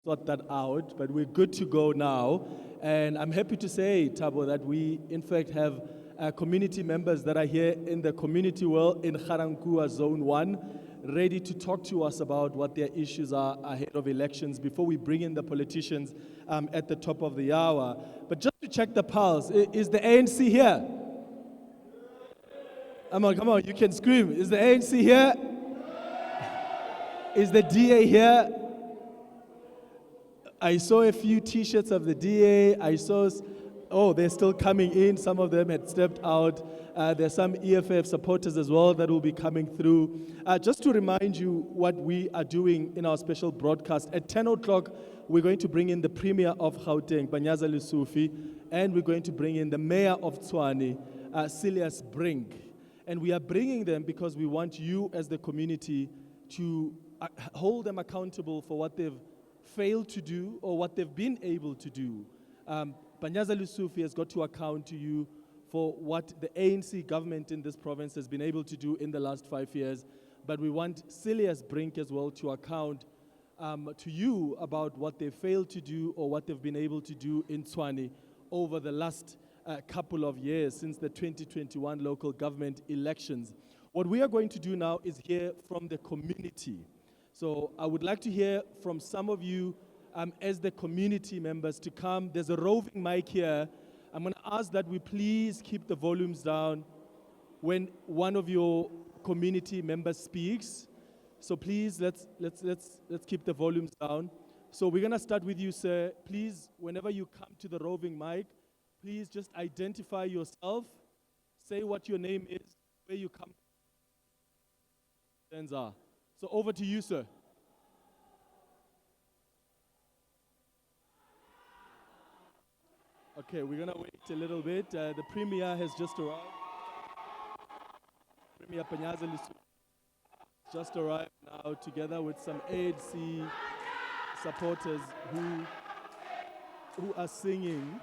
sort that out, but we're good to go now. And I'm happy to say, Thabo, that we in fact have community members that are here in the community well in Ga-Rankuwa Zone 1, ready to talk to us about what their issues are ahead of elections before we bring in the politicians at the top of the hour. But just to check the pulse, is the ANC here? Come on, you can scream. Is the ANC here? Is the DA here? I saw a few T-shirts of the DA. They're still coming in. Some of them had stepped out. There's some EFF supporters as well that will be coming through. Just to remind you what we are doing in our special broadcast, at 10 o'clock, we're going to bring in the Premier of Gauteng, Panyaza Lesufi, and we're going to bring in the Mayor of Tshwane, Silas Brink. And we are bringing them because we want you as the community to hold them accountable for what they've failed to do or what they've been able to do. Panyaza Lesufi has got to account to you for what the ANC government in this province has been able to do in the last 5 years. But we want Silas Brink as well to account to you about what they failed to do or what they've been able to do in Tshwane over the last couple of years since the 2021 local government elections. What we are going to do now is hear from the community. So I would like to hear from some of you as the community members to come. There's a roving mic here. I'm going to ask that we please keep the volumes down when one of your community members speaks. So please, let's keep the volumes down. So we're going to start with you, sir. Please, whenever you come to the roving mic, please just identify yourself, say what your name is, where you come from. So over to you, sir. Okay, we're going to wait a little bit. The Premier has just arrived. Premier Panyaza Lesufi just arrived now together with some ANC supporters who are singing,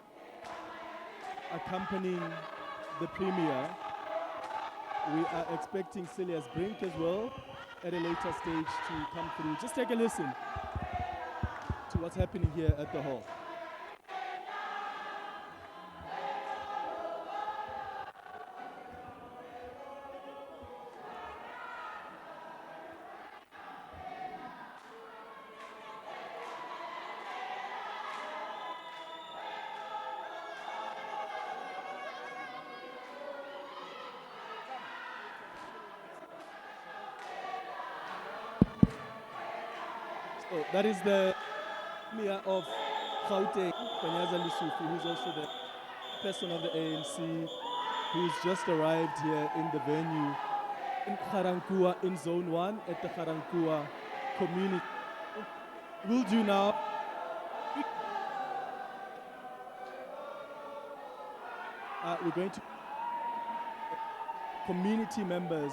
accompanying the Premier. We are expecting Silas Brink as well at a later stage to come through. Just take a listen to what's happening here at the hall. So that is the Premier of Gauteng, Panyaza Lesufi, who's also the person of the ANC, who's just arrived here in the venue in Ga-Rankuwa, in Zone 1 at the Ga-Rankuwa community. We'll do now. We're going to community members.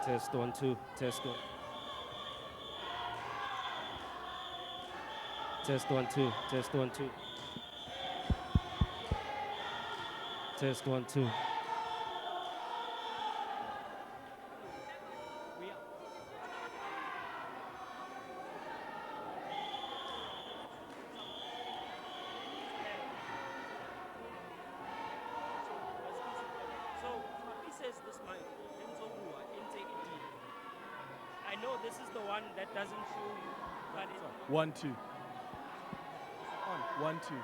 Test 1 2 test 1. Test 1 2 test 1 2. Test 1 2. I know this is the one that doesn't show you, but it, 1, 2. 1, 2.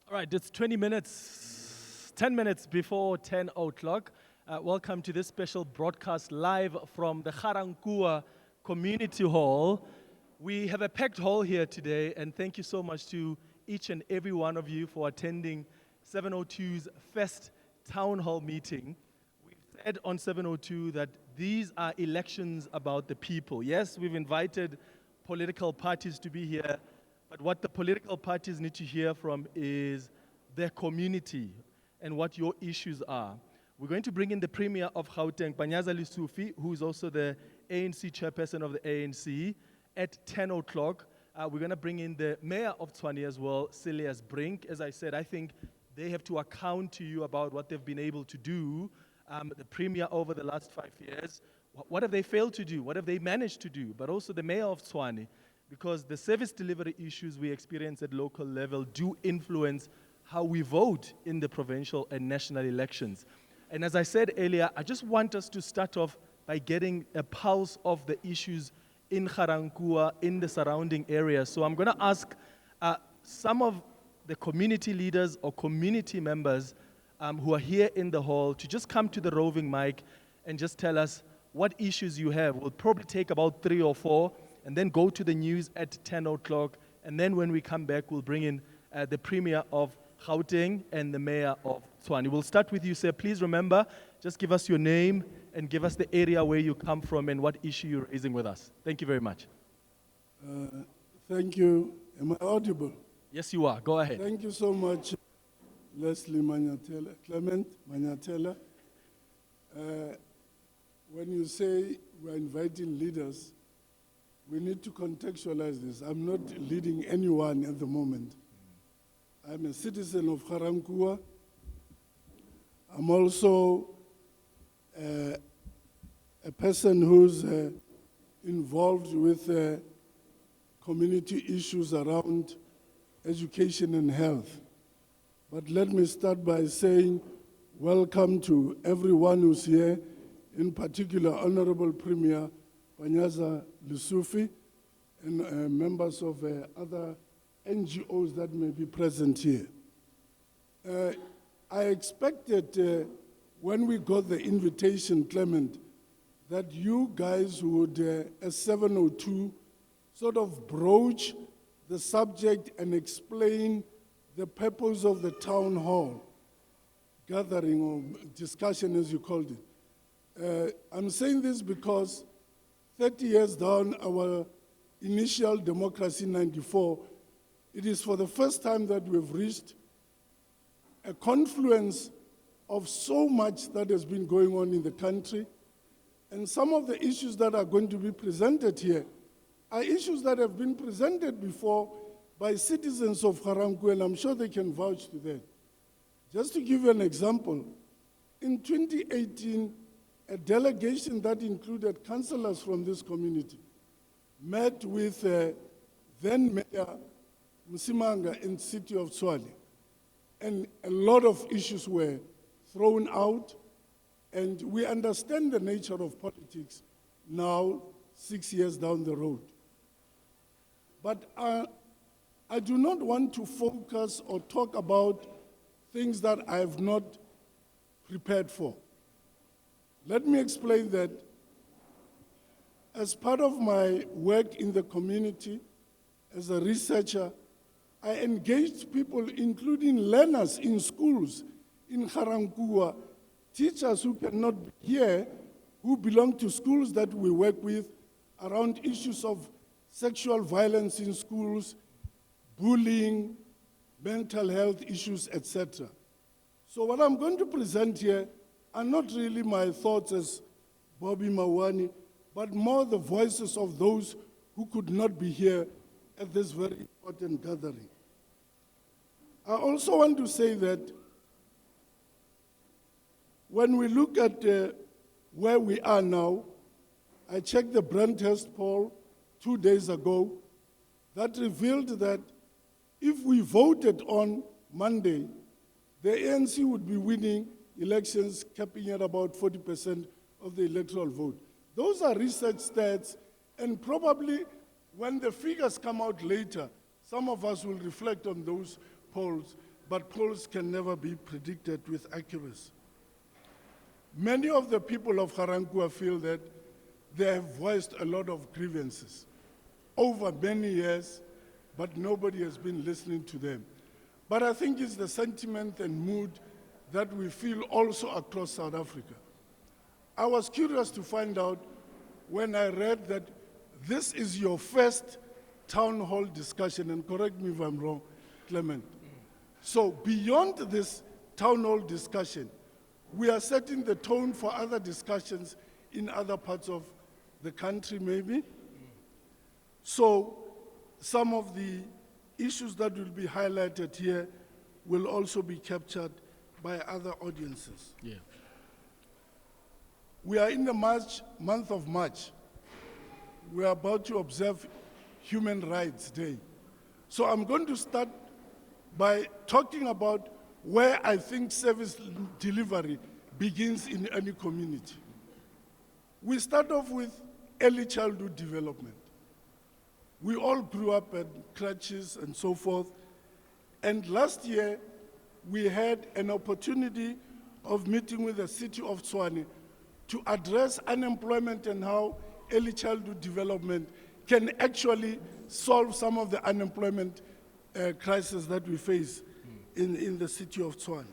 All right, it's 10 minutes before 10 o'clock. Welcome to this special broadcast live from the Ga-Rankuwa Community Hall. We have a packed hall here today, and thank you so much to each and every one of you for attending 702's first town hall meeting. We've said on 702 that these are elections about the people. Yes, we've invited political parties to be here, but what the political parties need to hear from is their community and what your issues are. We're going to bring in the Premier of Gauteng, Panyaza Lesufi, who is also the ANC chairperson of the ANC, at 10 o'clock. We're going to bring in the Mayor of Tshwane as well, Silas Brink. As I said, I think they have to account to you about what they've been able to do, the Premier over the last 5 years. What have they failed to do? What have they managed to do? But also the Mayor of Tshwane, because the service delivery issues we experience at local level do influence how we vote in the provincial and national elections. And as I said earlier, I just want us to start off by getting a pulse of the issues in Ga-Rankuwa, in the surrounding areas. So I'm going to ask some of the community leaders or community members who are here in the hall to just come to the roving mic and just tell us what issues you have. We'll probably take about 3 or 4 and then go to the news at 10 o'clock. And then when we come back, we'll bring in the Premier of Gauteng and the Mayor of Tshwane. We'll start with you, sir. Please remember, just give us your name and give us the area where you come from and what issue you're raising with us. Thank you very much. Thank you. Am I audible? Yes, you are. Go ahead. Thank you so much, Leslie Manyathela, Clement Manyathela. When you say we're inviting leaders, we need to contextualize this. I'm not leading anyone at the moment. I'm a citizen of Ga-Rankuwa. I'm also a person who's involved with community issues around education and health. But let me start by saying welcome to everyone who's here, in particular Honorable Premier Panyaza Lesufi and members of other NGOs that may be present here. I expected when we got the invitation, Clement, that you guys would, as 702, sort of broach the subject and explain the purpose of the town hall gathering or discussion, as you called it. I'm saying this because 30 years down our initial democracy in 94, it is for the first time that we've reached a confluence of so much that has been going on in the country. And some of the issues that are going to be presented here are issues that have been presented before by citizens of Ga-Rankuwa, and I'm sure they can vouch to that. Just to give you an example, in 2018, a delegation that included councillors from this community met with then Mayor Msimanga in the city of Tshwane. And a lot of issues were thrown out, and we understand the nature of politics now, 6 years down the road. But I do not want to focus or talk about things that I have not prepared for. Let me explain that as part of my work in the community, as a researcher, I engaged people, including learners in schools in Ga-Rankuwa, teachers who cannot be here, who belong to schools that we work with, around issues of sexual violence in schools, bullying, mental health issues, etc. So what I'm going to present here are not really my thoughts as Bobby Mawani, but more the voices of those who could not be here at this very important gathering. I also want to say that when we look at where we are now, I checked the Brandhurst poll 2 days ago that revealed that if we voted on Monday, the ANC would be winning elections, capping at about 40% of the electoral vote. Those are research stats, and probably when the figures come out later, some of us will reflect on those polls, but polls can never be predicted with accuracy. Many of the people of Ga-Rankuwa feel that they have voiced a lot of grievances over many years, but nobody has been listening to them. But I think it's the sentiment and mood that we feel also across South Africa. I was curious to find out when I read that this is your first town hall discussion, and correct me if I'm wrong, Clement. So beyond this town hall discussion, we are setting the tone for other discussions in other parts of the country, maybe. So some of the issues that will be highlighted here will also be captured by other audiences. Yeah. We are in the month of March. We are about to observe Human Rights Day. So I'm going to start by talking about where I think service delivery begins in any community. We start off with early childhood development. We all grew up at crutches and so forth. And last year, we had an opportunity of meeting with the city of Tshwane to address unemployment and how early childhood development can actually solve some of the unemployment crisis that we face in the city of Tshwane.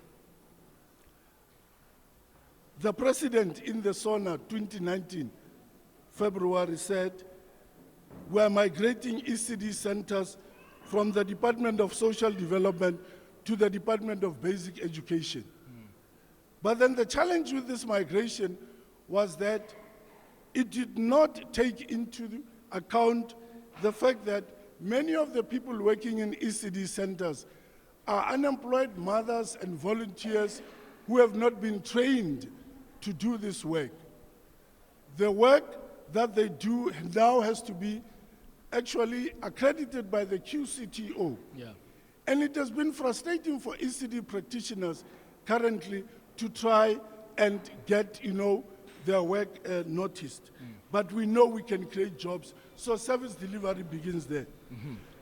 The president in the SONA 2019, February, said, we are migrating ECD centers from the Department of Social Development to the Department of Basic Education. But then the challenge with this migration was that it did not take into account the fact that many of the people working in ECD centers are unemployed mothers and volunteers who have not been trained to do this work. The work that they do now has to be actually accredited by the QCTO. Yeah. And it has been frustrating for ECD practitioners currently to try and get, their work noticed. But we know we can create jobs, so service delivery begins there.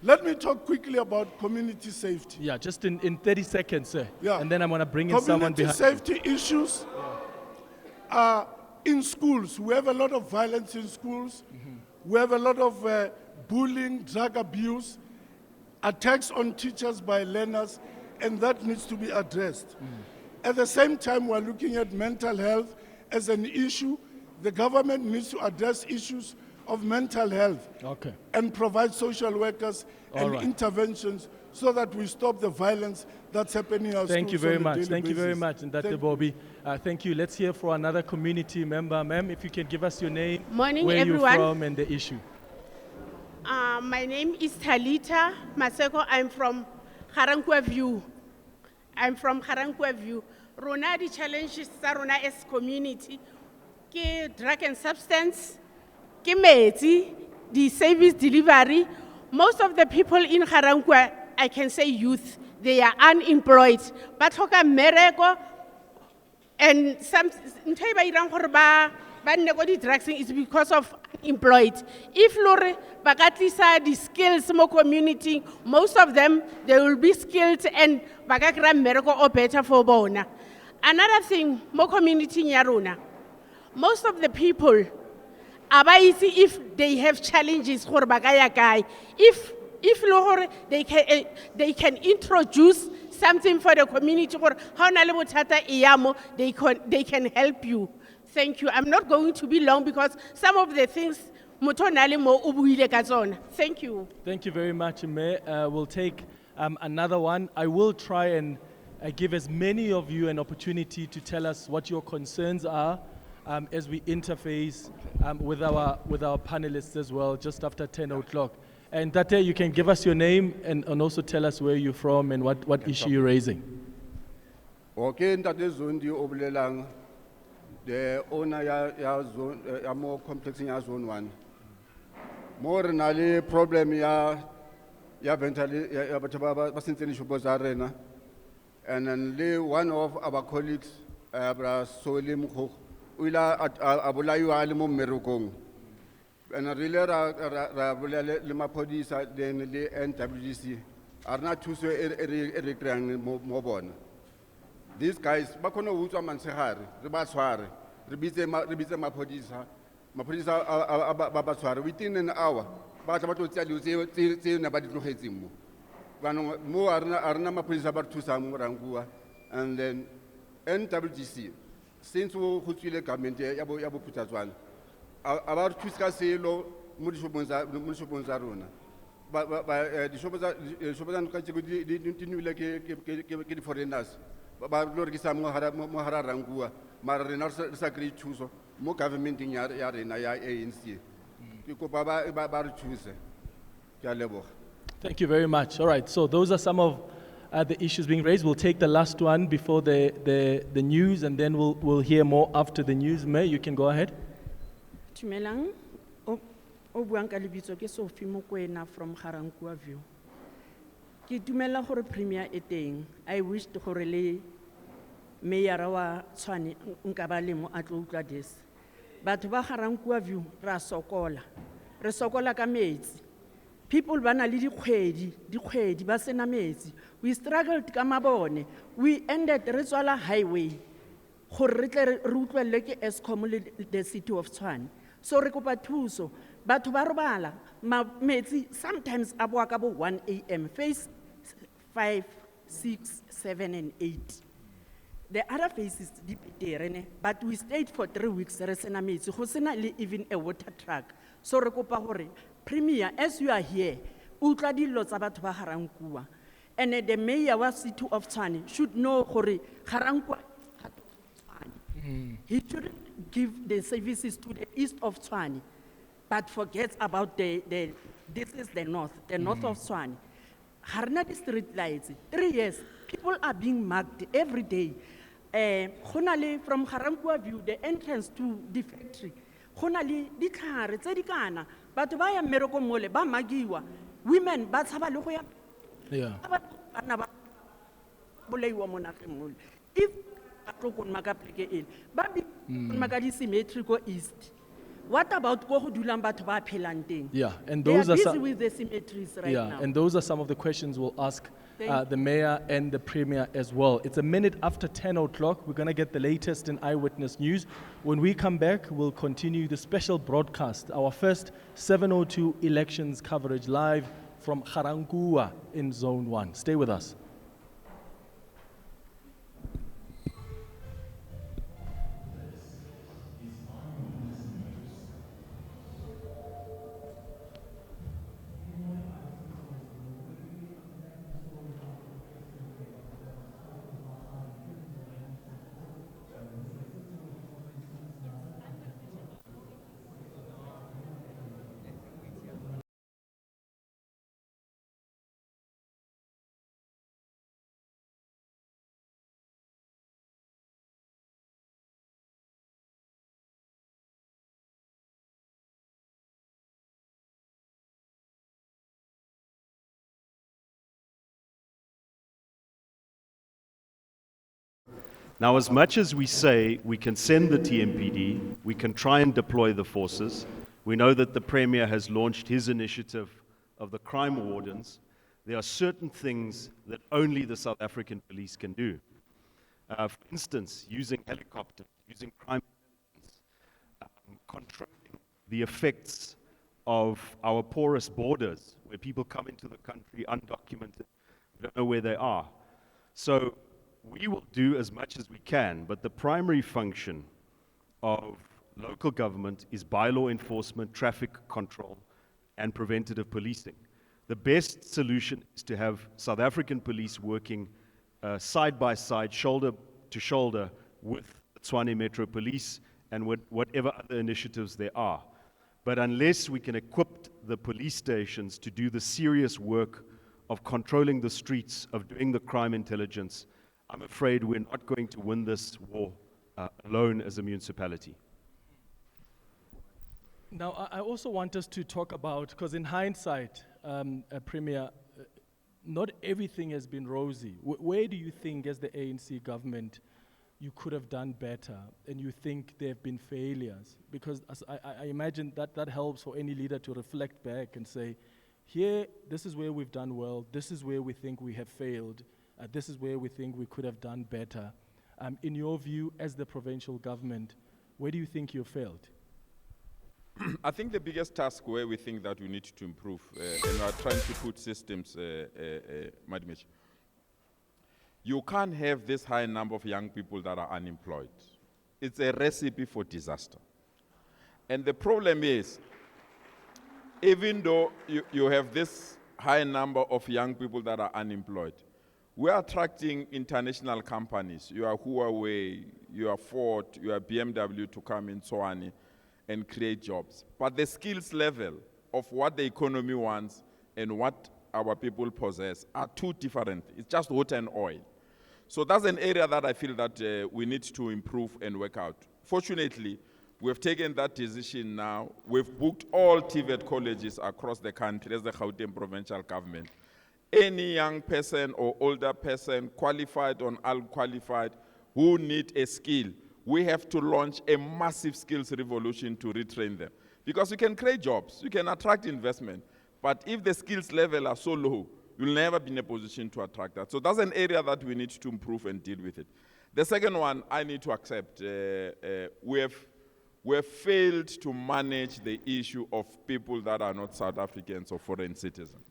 Let me talk quickly about community safety. Yeah, just in 30 seconds, sir. Yeah. And then I'm going to bring in someone Community behind. safety issues are in schools. We have a lot of violence in schools. We have a lot of bullying, drug abuse, attacks on teachers by learners, and that needs to be addressed. At the same time, we're looking at mental health as an issue. The government needs to address issues of mental health Okay. and provide social workers All and right. interventions so that we stop the violence that's happening in our Thank you schools very on a much. daily Thank you very basis. much, Ndate Thank- Bobby. Thank you. Let's hear for another community member. Ma'am, if you can give us your name, Morning, where everyone. you're from, and the issue. My name is Talita Maseko. I'm from Ga-Rankuwa View. Rona di challenges tsa rona as community ke drug and substance, ke metsi, the service delivery. Most of the people in Ga-Rankuwa, I can say youth, they are unemployed. Ba tlhoka mmereko, and some ntho e ba irang gore ba nne ko di-drugs is because of unemployed. If lore ba ka tlisa di-skills mo community, most of them, they will be skilled and ba ka kry-a mmereko o better for bona. Another thing, mo community ya rona, most of the people, aba itse if they have challenges gore ba ka ya kae. If lo gore they can introduce something for the community gore ha ona le bothata e ya mo, they can help you. Thank you. I'm not going to be long because some of the things motho o na le mo o buile ka tsona. Thank you. Thank you very much, Mayor. We'll take another one. I will try and give as many of you an opportunity to tell us what your concerns are as we interface with our panelists as well, just after 10 o'clock. And Tate, you can give us your name and also tell us where you're from and what issue you're raising. Okay, Ntate Zondi obolelang, the owner ya zone ya mo complex ya zone 1. More na le problem ya ventally ya batho ba sentseng dishopo tsa rena. And then le one of our colleagues bra Soli Mkhokho o ila a bolaiwa le mo mmerokong. And really ra le maphodisa then le NWC are not too so mo bona. These guys ba khona ho utswa mantsegare re ba tshware re bitse maphodisa ba tshware within an hour ba tla ba tlo tsia dilo tse na ba di tlogetseng mo banong mo arena maphodisa ba re thusa mo Ga-Rankuwa. And then NWC since go tswile government ya bo Phuthatswana a ba re thusa ka selo mo dishopong tsa rona dishopo tsa nka tse di nwele ke di-foreigners ba lo rekisa mo hara Ga-Rankuwa mara rena re sa kry thuso mo governmenteng ya rena ya ANC. Ke kopa ba re thuse. Ke a leboga. Thank you very much. All right, so those are some of the issues being raised. We'll take the last one before the news, and then we'll hear more after the news. May, you can go ahead. Dumelang, o buang ka lebitso ke Sophie Mokoena from Ga-Rankuwa View. Ke dumela gore premier e teng. I wish gore le mayor wa Tshwane nka ba le mo a tlo utlwa this. Batho ba Ga-Rankuwa View ra sokola. Re sokola ka metsi. People ba na le dikgwedi ba sena metsi. We struggled ka mabone. We ended re tswala highway. Gore re tle re utlwelle ke Eskom le the city of Tshwane. So re kopa thuso. Batho ba robala metsi sometimes a boa ka bo 1 a.m. phase 5, 6, 7 and 8. The other phases di betere, but we stayed for 3 weeks re sena metsi go sena le even a water truck. So re kopa gore premier, as you are here, utlwa dilo tsa batho ba Ga-Rankuwa. And the mayor wa city of Tshwane should know gore Ga-Rankuwa he shouldn't give the services to the east of Tshwane, but forgets about this is the north of Tshwane. Harna the street lights, 3 years, people are being marked every day. Khonale from Ga-Rankuwa View, the entrance to the factory. Khonale di tlhare tse di kana, batho ba ya mmereko mole ba magiwa. Women ba tshaba le go ya. Yeah. Bana ba bolaiwa mo nageng mole. If symmetry go east. What about go dulang batho ba phelang teng? Yeah, and They are those are busy some. with the symmetries right Yeah, now. and those are some of the questions we'll ask Thank the mayor and the premier as well. It's a minute after 10 o'clock. We're going to get the latest in eyewitness news. When we come back, we'll continue the special broadcast, our first 702 elections coverage live from Ga-Rankuwa in Zone 1. Stay with us. Now, as much as we say we can send the TMPD, we can try and deploy the forces, we know that the Premier has launched his initiative of the crime wardens. There are certain things that only the South African police can do. For instance, using helicopters, using crime intelligence, controlling the effects of our porous borders, where people come into the country undocumented, we don't know where they are. So we will do as much as we can, but the primary function of local government is bylaw enforcement, traffic control, and preventative policing. The best solution is to have South African police working side by side, shoulder to shoulder with the Tshwane Metro Police and whatever other initiatives there are. But unless we can equip the police stations to do the serious work of controlling the streets, of doing the crime intelligence, I'm afraid we're not going to win this war alone as a municipality. Now, I also want us to talk about, because in hindsight, Premier, not everything has been rosy. Where do you think, as the ANC government, you could have done better, and you think there have been failures? Because I imagine that helps for any leader to reflect back and say, here, this is where we've done well, this is where we think we have failed, this is where we think we could have done better. In your view, as the provincial government, where do you think you failed? I think the biggest task where we think that we need to improve, and we are trying to put systems, Madmesh, you can't have this high number of young people that are unemployed. It's a recipe for disaster. And the problem is, even though you have this high number of young people that are unemployed, we are attracting international companies. You are Huawei, you are Ford, you are BMW to come in Tshwane and create jobs. But the skills level of what the economy wants and what our people possess are too different. It's just water and oil. So that's an area that I feel that we need to improve and work out. Fortunately, we've taken that decision now. We've booked all TVET colleges across the country as the Gauteng provincial government. Any young person or older person, qualified or unqualified, who need a skill, we have to launch a massive skills revolution to retrain them. Because you can create jobs, you can attract investment, but if the skills level are so low, you'll never be in a position to attract that. So that's an area that we need to improve and deal with it. The second one, I need to accept, we have failed to manage the issue of people that are not South Africans or foreign citizens.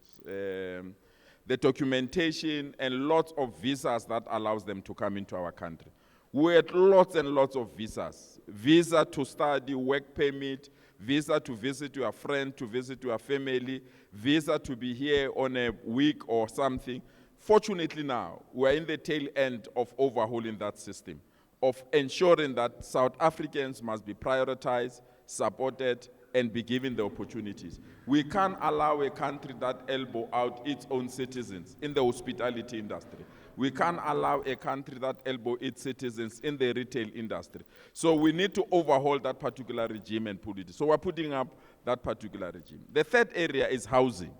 The documentation and lots of visas that allows them to come into our country. We had lots and lots of visas. Visa to study, work permit, visa to visit your friend, to visit your family, visa to be here on a week or something. Fortunately now, we're in the tail end of overhauling that system, of ensuring that South Africans must be prioritized, supported, and be given the opportunities. We can't allow a country that elbow out its own citizens in the hospitality industry. We can't allow a country that elbow its citizens in the retail industry. So we need to overhaul that particular regime and put it. So we're putting up that particular regime. The third area is housing.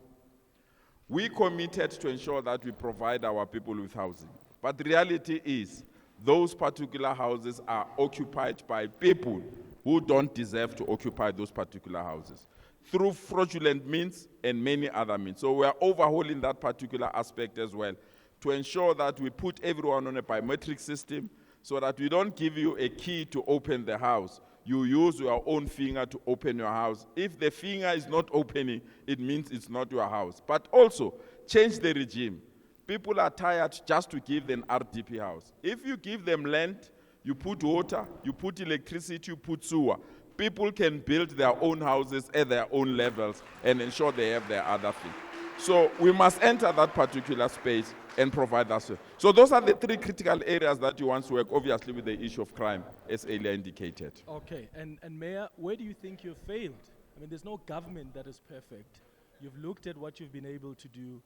We committed to ensure that we provide our people with housing. But the reality is, those particular houses are occupied by people who don't deserve to occupy those particular houses, through fraudulent means and many other means. So we are overhauling that particular aspect as well, to ensure that we put everyone on a biometric system, so that we don't give you a key to open the house. You use your own finger to open your house. If the finger is not opening, it means it's not your house. But also, change the regime. People are tired just to give them RDP house. If you give them land, you put water, you put electricity, you put sewer. People can build their own houses at their own levels and ensure they have their other thing. So we must enter that particular space and provide that. So those are the three critical areas that you want to work, obviously, with the issue of crime, as earlier indicated. Okay, and Mayor, where do you think you've failed? I mean, there's no government that is perfect. You've looked at what you've been able to do,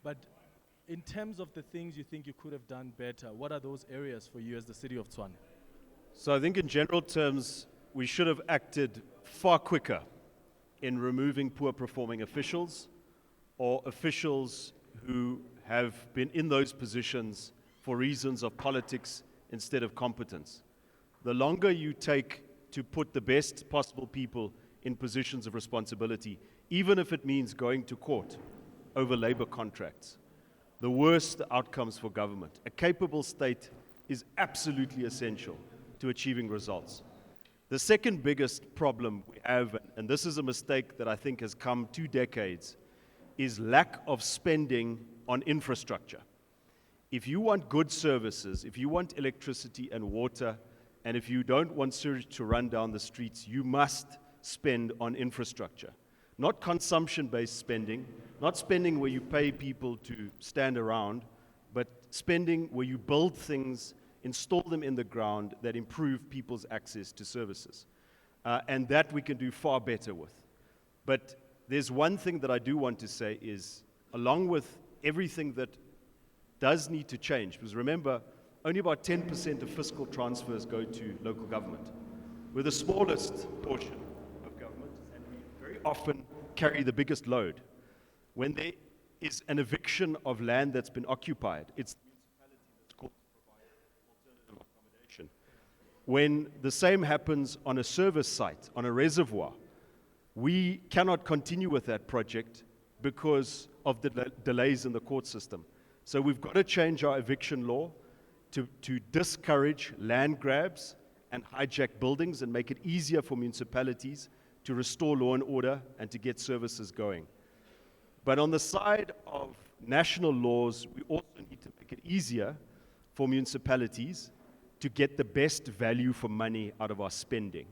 but in terms of the things you think you could have done better, what are those areas for you as the city of Tshwane? So I think in general terms, we should have acted far quicker in removing poor performing officials or officials who have been in those positions for reasons of politics instead of competence. The longer you take to put the best possible people in positions of responsibility, even if it means going to court over labor contracts, the worse the outcomes for government. A capable state is absolutely essential to achieving results. The second biggest problem we have, and this is a mistake that I think has come 2 decades, is lack of spending on infrastructure. If you want good services, if you want electricity and water, and if you don't want sewage to run down the streets, you must spend on infrastructure. Not consumption-based spending, not spending where you pay people to stand around, but spending where you build things, install them in the ground that improve people's access to services. And that we can do far better with. But there's one thing that I do want to say is, along with everything that does need to change, because remember, only about 10% of fiscal transfers go to local government. We're the smallest portion of government, and we very often carry the biggest load. When there is an eviction of land that's been occupied, it's the municipality that's called to provide alternative accommodation. When the same happens on a service site, on a reservoir, we cannot continue with that project because of the delays in the court system. So we've got to change our eviction law to discourage land grabs and hijack buildings and make it easier for municipalities to restore law and order and to get services going. But on the side of national laws, we also need to make it easier for municipalities to get the best value for money out of our spending.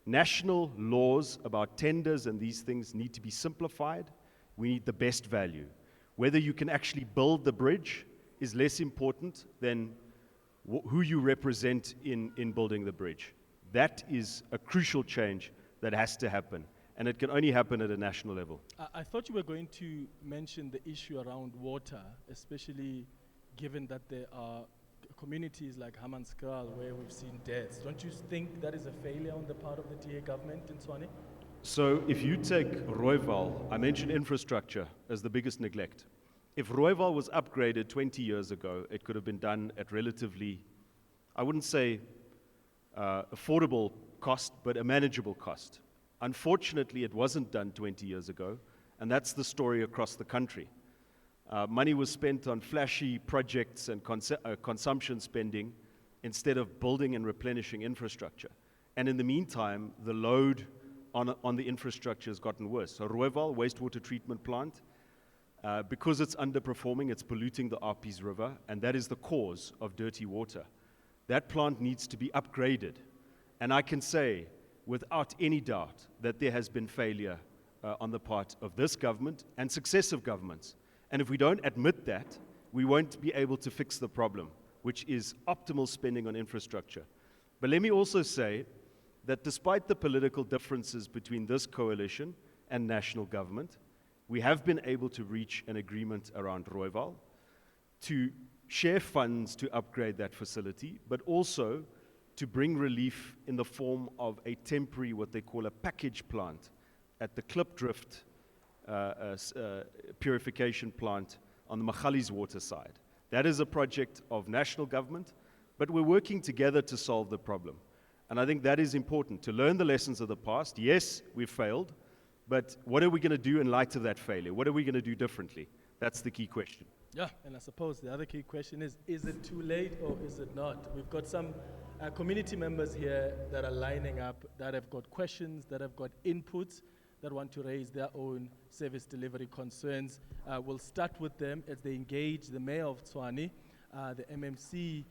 National laws about tenders and these things need to be simplified. We need the best value. Whether you can actually build the bridge is less important than who you represent in building the bridge. That is a crucial change that has to happen, and it can only happen at a national level. I thought you were going to mention the issue around water, especially given that there are communities like Hammanskraal where we've seen deaths. Don't you think that is a failure on the part of the DA government in Tshwane? So if you take Rooiwal, I mentioned infrastructure as the biggest neglect. If Rooiwal was upgraded 20 years ago, it could have been done at relatively, I wouldn't say affordable cost, but a manageable cost. Unfortunately, it wasn't done 20 years ago, and that's the story across the country. Money was spent on flashy projects and consumption spending instead of building and replenishing infrastructure. And in the meantime, the load on the infrastructure has gotten worse. So Rooiwal wastewater treatment plant, because it's underperforming, it's polluting the Arpies River, and that is the cause of dirty water. That plant needs to be upgraded. And I can say, without any doubt, that there has been failure on the part of this government and successive governments. And if we don't admit that, we won't be able to fix the problem, which is optimal spending on infrastructure. But let me also say that despite the political differences between this coalition and national government, we have been able to reach an agreement around Rooiwal to share funds to upgrade that facility, but also to bring relief in the form of a temporary, what they call a package plant at the Klipdrift purification plant on the Magalies water side. That is a project of national government, but we're working together to solve the problem. And I think that is important, to learn the lessons of the past. Yes, we've failed, but what are we going to do in light of that failure? What are we going to do differently? That's the key question. Yeah, and I suppose the other key question is it too late or is it not? We've got some community members here that are lining up, that have got questions, that have got inputs, that want to raise their own service delivery concerns. We'll start with them as they engage the Mayor of Tshwane, the MMC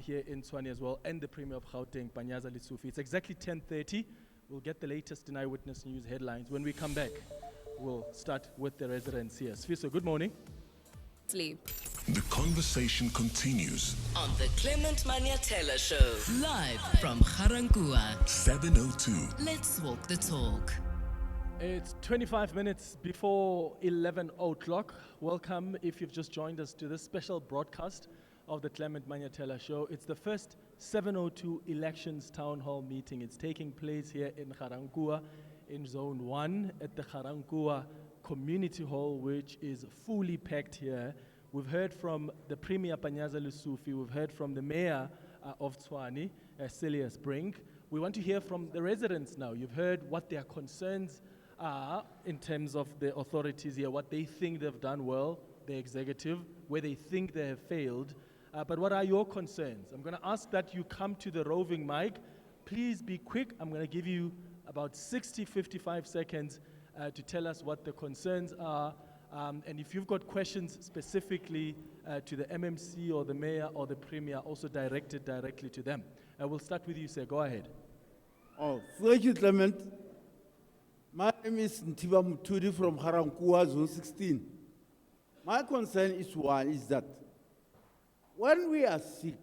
here in Tshwane as well, and the Premier of Gauteng, Panyaza Lesufi. It's exactly 10:30. We'll get the latest in Eyewitness News headlines. When we come back, we'll start with the residents here. Sfiso, good morning. Sleep. The conversation continues On the Clement Manyathela Show. Live from Ga-Rankuwa. 702. Let's walk the talk. It's 25 minutes before 11 o'clock. Welcome if you've just joined us to this special broadcast of the Clement Manyathela Show. It's the first 702 elections town hall meeting. It's taking place here in Ga-Rankuwa in Zone 1 at the Ga-Rankuwa Community Hall, which is fully packed here. We've heard from the Premier Panyaza Lesufi, we've heard from the Mayor of Tshwane, Celia Brink. We want to hear from the residents now. You've heard what their concerns are in terms of the authorities here, what they think they've done well, the executive, where they think they have failed. But what are your concerns? I'm going to ask that you come to the roving mic. Please be quick. I'm going to give you about 55 seconds to tell us what the concerns are. And if you've got questions specifically to the MMC or the mayor or the premier, also directed directly to them. We'll start with you, sir. Go ahead. Oh, thank you, Clement. My name is Ntiba Mutudi from Ga-Rankuwa, Zone 16. My concern is that when we are sick,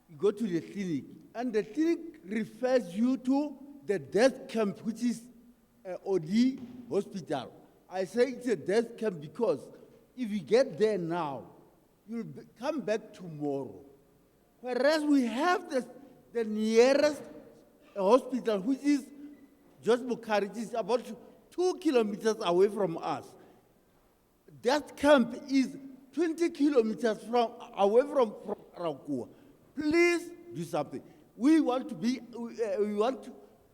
you go to the clinic, and the clinic refers you to the death camp, which is OD hospital. I say it's a death camp because if you get there now, you'll come back tomorrow. Whereas we have the nearest hospital, which is just Bukhari, which is about 2 kilometers away from us. That camp is 20 kilometers away from Ga-Rankuwa. Please do something. We want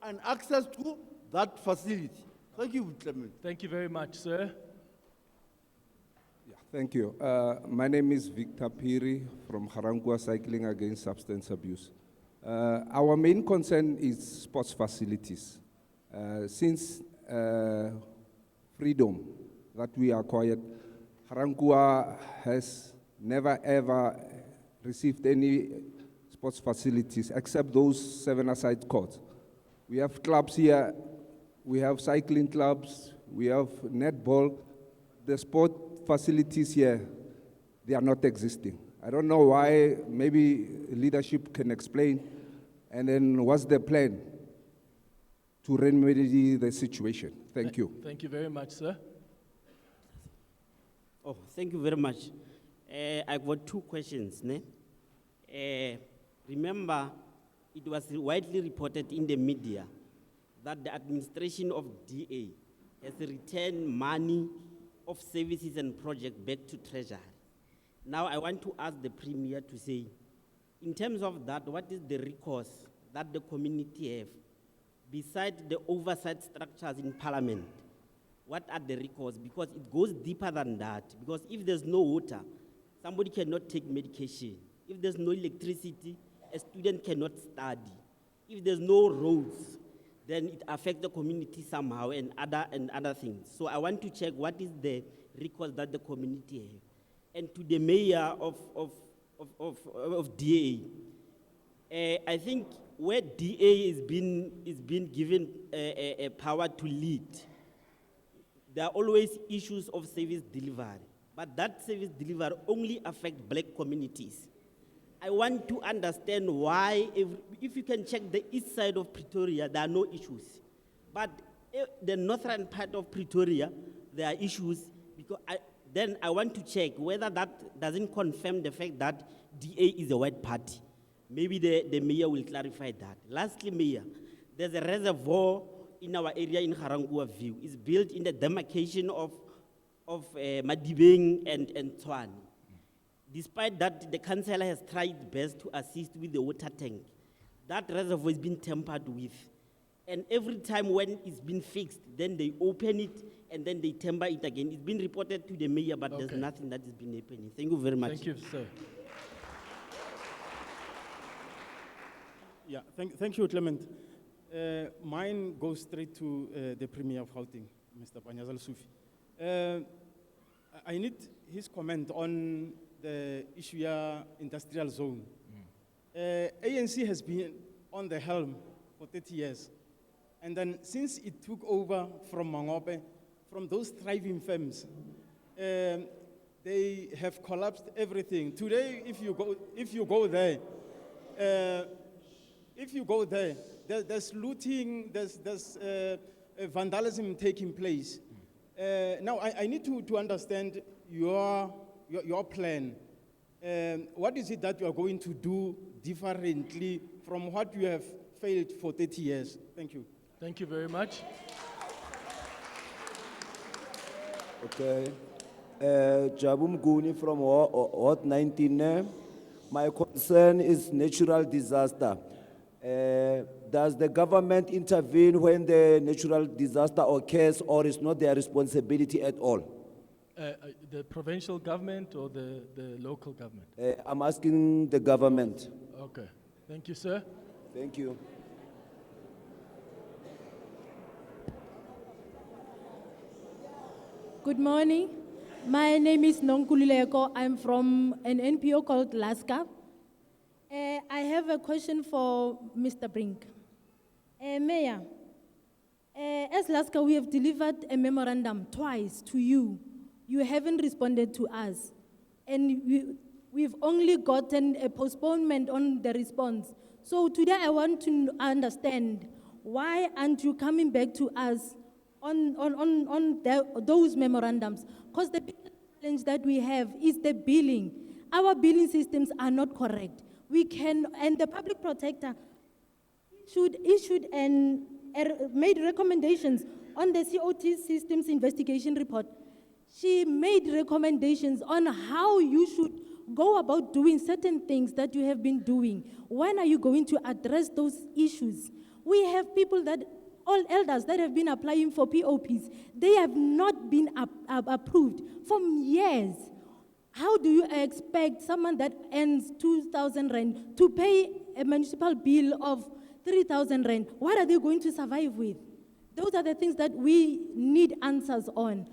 an access to that facility. Thank you, Clement. Thank you very much, sir. Yeah, thank you. My name is Victor Piri from Ga-Rankuwa Cycling Against Substance Abuse. Our main concern is sports facilities. Since freedom that we acquired, Ga-Rankuwa has never ever received any sports facilities except those 7-a-side courts. We have clubs here, we have cycling clubs, we have netball. The sport facilities here, they are not existing. I don't know why, maybe leadership can explain. And then what's the plan to remedy the situation? Thank you. Thank you very much, sir. Oh, thank you very much. I've got 2 questions. Remember, it was widely reported in the media that the administration of DA has returned money of services and projects back to Treasury. Now, I want to ask the Premier to say, in terms of that, what is the recourse that the community have? Besides the oversight structures in Parliament, what are the recourse? Because it goes deeper than that. Because if there's no water, somebody cannot take medication. If there's no electricity, a student cannot study. If there's no roads, then it affects the community somehow and other things. So I want to check what is the recourse that the community have. And to the mayor of DA, I think where DA is being given a power to lead, there are always issues of service delivery. But that service delivery only affects black communities. I want to understand why, if you can check the east side of Pretoria, there are no issues. But the northern part of Pretoria, there are issues. Because then I want to check whether that doesn't confirm the fact that DA is a white party. Maybe the mayor will clarify that. Lastly, Mayor, there's a reservoir in our area in Ga-Rankuwa View. It's built in the demarcation of Madibeng and Tshwane. Despite that, the councillor has tried best to assist with the water tank. That reservoir has been tampered with. And every time when it's been fixed, then they open it and then they tamper it again. It's been reported to the mayor, but there's nothing that has been happening. Thank you very much. Thank you, sir. Yeah, thank you, Clement. Mine goes straight to the Premier of Gauteng, Mr. Panyathela Sufi. I need his comment on the issue of industrial zone. ANC has been on the helm for 30 years. And then since it took over from Mangope, from those thriving firms, they have collapsed everything. Today, if you go there, there's looting, there's vandalism taking place. Now, I need to understand your plan. What is it that you are going to do differently from what you have failed for 30 years? Thank you. Thank you very much. Okay. Jabu Mguni from Ward 19. My concern is natural disaster. Does the government intervene when the natural disaster occurs, or is not their responsibility at all? The provincial government or the local government? I'm asking the government. Okay. Thank you, sir. Thank you. Good morning. My name is Nonkululeko. I'm from an NPO called LASCA. I have a question for Mr. Brink. Mayor, as LASCA, we have delivered a memorandum twice to you. You haven't responded to us. And we've only gotten a postponement on the response. So today I want to understand, why aren't you coming back to us on those memorandums? Because the biggest challenge that we have is the billing. Our billing systems are not correct. And the public protector issued and made recommendations on the COT systems investigation report. She made recommendations on how you should go about doing certain things that you have been doing. When are you going to address those issues? We have people all elders that have been applying for POPs. They have not been approved for years. How do you expect someone that earns 2,000 rand to pay a municipal bill of 3,000 rand? What are they going to survive with? Those are the things that we need answers on.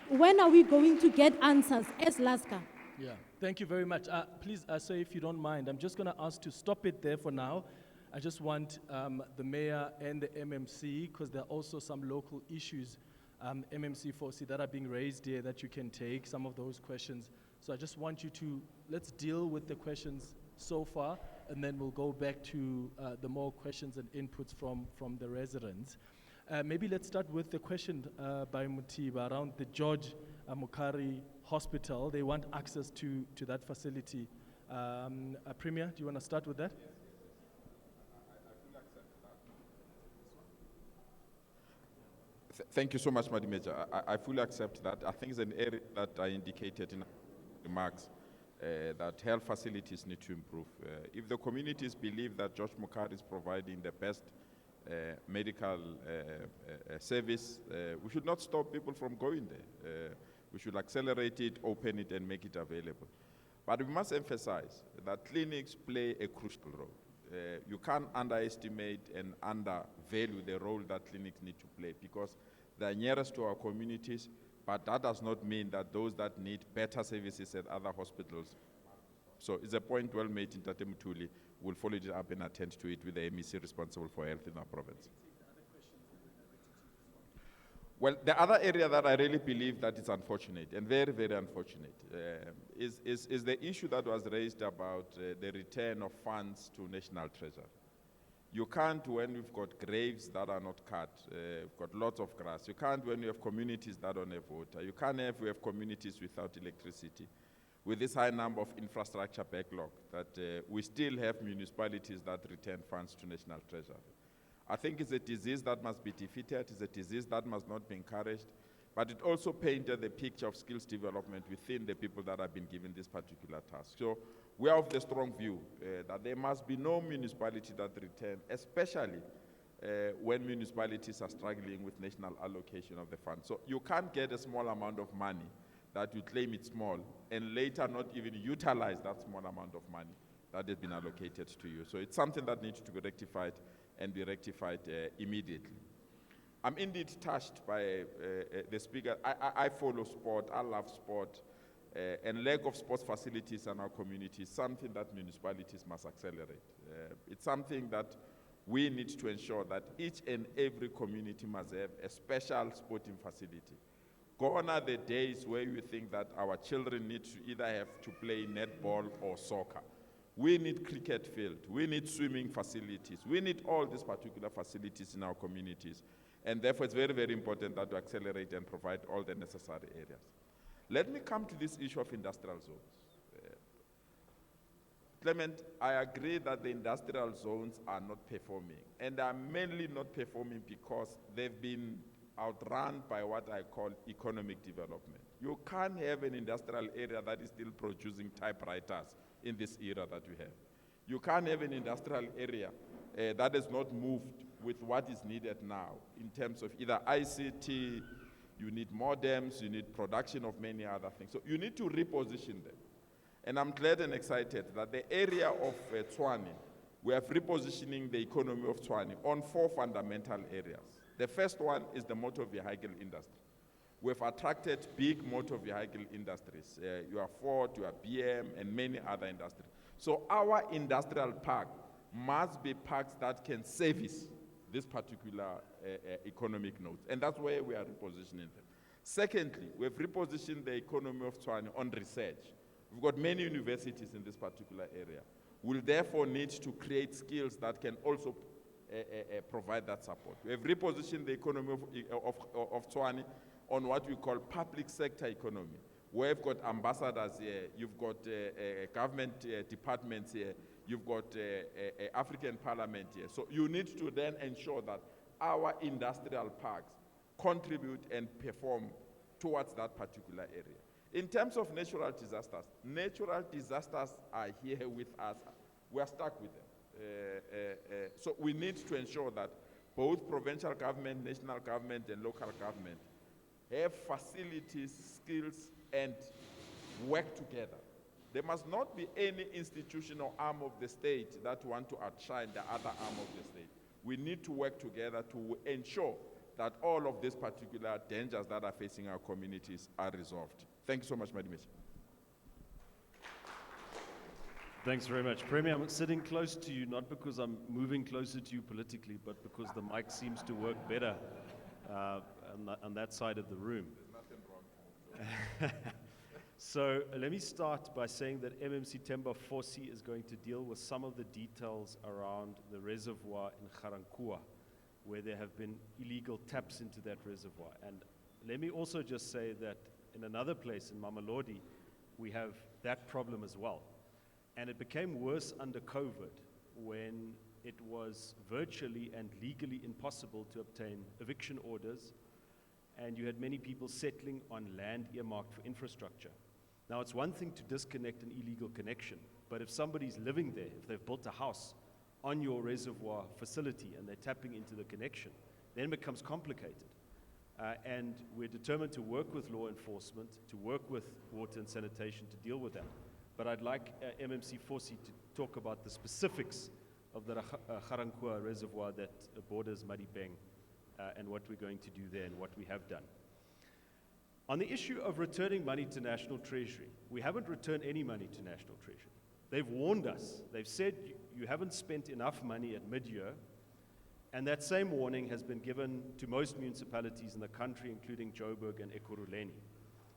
When are we going to get answers as LASCA? Yeah, thank you very much. Please, sir, if you don't mind, I'm just going to ask to stop it there for now. I just want the mayor and the MMC, because there are also some local issues, MMC 4C, that are being raised here that you can take, some of those questions. So I just want you to, let's deal with the questions so far, and then we'll go back to the more questions and inputs from the residents. Maybe let's start with the question by Mutiba around the George Mukari Hospital. They want access to that facility. Premier, do you want to start with that? Thank you so much, Madam Major. I fully accept that. I think it's an area that I indicated in remarks that health facilities need to improve. If the communities believe that George Mukari is providing the best medical service, we should not stop people from going there. We should accelerate it, open it, and make it available. But we must emphasize that clinics play a crucial role. You can't underestimate and undervalue the role that clinics need to play, because they're nearest to our communities, but that does not mean that those that need better services at other hospitals. So it's a point well made in Tate Mutuli. We'll follow it up and attend to it with the MEC responsible for health in our province. Well, the other area that I really believe that is unfortunate, and very, very unfortunate, is the issue that was raised about the return of funds to National Treasury. You can't, when we've got graves that are not cut, we've got lots of grass. You can't when you have communities that don't have water. You can't we have communities without electricity. With this high number of infrastructure backlog, that we still have municipalities that return funds to National Treasury. I think it's a disease that must be defeated. It's a disease that must not be encouraged. But it also painted the picture of skills development within the people that have been given this particular task. So we are of the strong view that there must be no municipality that return, especially when municipalities are struggling with national allocation of the fund. So you can't get a small amount of money that you claim it's small and later not even utilize that small amount of money that has been allocated to you. So it's something that needs to be rectified and be rectified immediately. I'm indeed touched by the speaker. I follow sport, I love sport, and lack of sports facilities in our community is something that municipalities must accelerate. It's something that we need to ensure that each and every community must have a special sporting facility. Gone are the days where you think that our children need to either have to play netball or soccer. We need cricket field, we need swimming facilities, we need all these particular facilities in our communities. And therefore it's very, very important that we accelerate and provide all the necessary areas. Let me come to this issue of industrial zones. Clement, I agree that the industrial zones are not performing, and are mainly not performing because they've been outrun by what I call economic development. You can't have an industrial area that is still producing typewriters in this era that we have. You can't have an industrial area that has not moved with what is needed now in terms of either ICT, you need modems, you need production of many other things. So you need to reposition them. And I'm glad and excited that the area of Tshwane, we are repositioning the economy of Tshwane on 4 fundamental areas. The first one is the motor vehicle industry. We've attracted big motor vehicle industries. You have Ford, you have BM, and many other industries. So our industrial park must be parks that can service this particular economic nodes. And that's where we are repositioning them. Secondly, we've repositioned the economy of Tshwane on research. We've got many universities in this particular area. We'll therefore need to create skills that can also provide that support. We have repositioned the economy of Tshwane on what we call public sector economy. We've got ambassadors here, you've got government departments here, you've got African Parliament here. So you need to then ensure that our industrial parks contribute and perform towards that particular area. In terms of natural disasters are here with us. We are stuck with them. So we need to ensure that both provincial government, national government, and local government have facilities, skills, and work together. There must not be any institutional arm of the state that want to outshine the other arm of the state. We need to work together to ensure that all of these particular dangers that are facing our communities are resolved. Thank you so much, Madam Chair. Thanks very much. Premier, I'm sitting close to you, not because I'm moving closer to you politically, but because the mic seems to work better on that side of the room. There's nothing wrong. So let me start by saying that MMC Temba 4C is going to deal with some of the details around the reservoir in Ga-Rankuwa, where there have been illegal taps into that reservoir. And let me also just say that in another place, in Mamelodi, we have that problem as well. And it became worse under COVID when it was virtually and legally impossible to obtain eviction orders, and you had many people settling on land earmarked for infrastructure. Now, it's one thing to disconnect an illegal connection, but if somebody's living there, if they've built a house on your reservoir facility and they're tapping into the connection, then it becomes complicated. And we're determined to work with law enforcement, to work with water and sanitation to deal with that. But I'd like MMC 4C to talk about the specifics of the Ga-Rankuwa reservoir that borders Madibeng and what we're going to do there and what we have done. On the issue of returning money to National Treasury, we haven't returned any money to National Treasury. They've warned us. They've said you haven't spent enough money at mid-year, and that same warning has been given to most municipalities in the country, including Joburg and Ekurhuleni.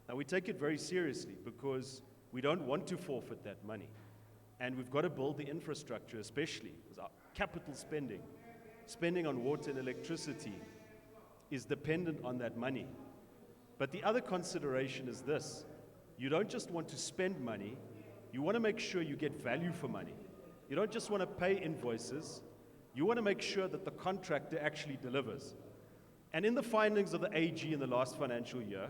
Now, we take it very seriously because we don't want to forfeit that money. And we've got to build the infrastructure, especially because our capital spending on water and electricity is dependent on that money. But the other consideration is this. You don't just want to spend money, you want to make sure you get value for money. You don't just want to pay invoices, you want to make sure that the contractor actually delivers. And in the findings of the AG in the last financial year,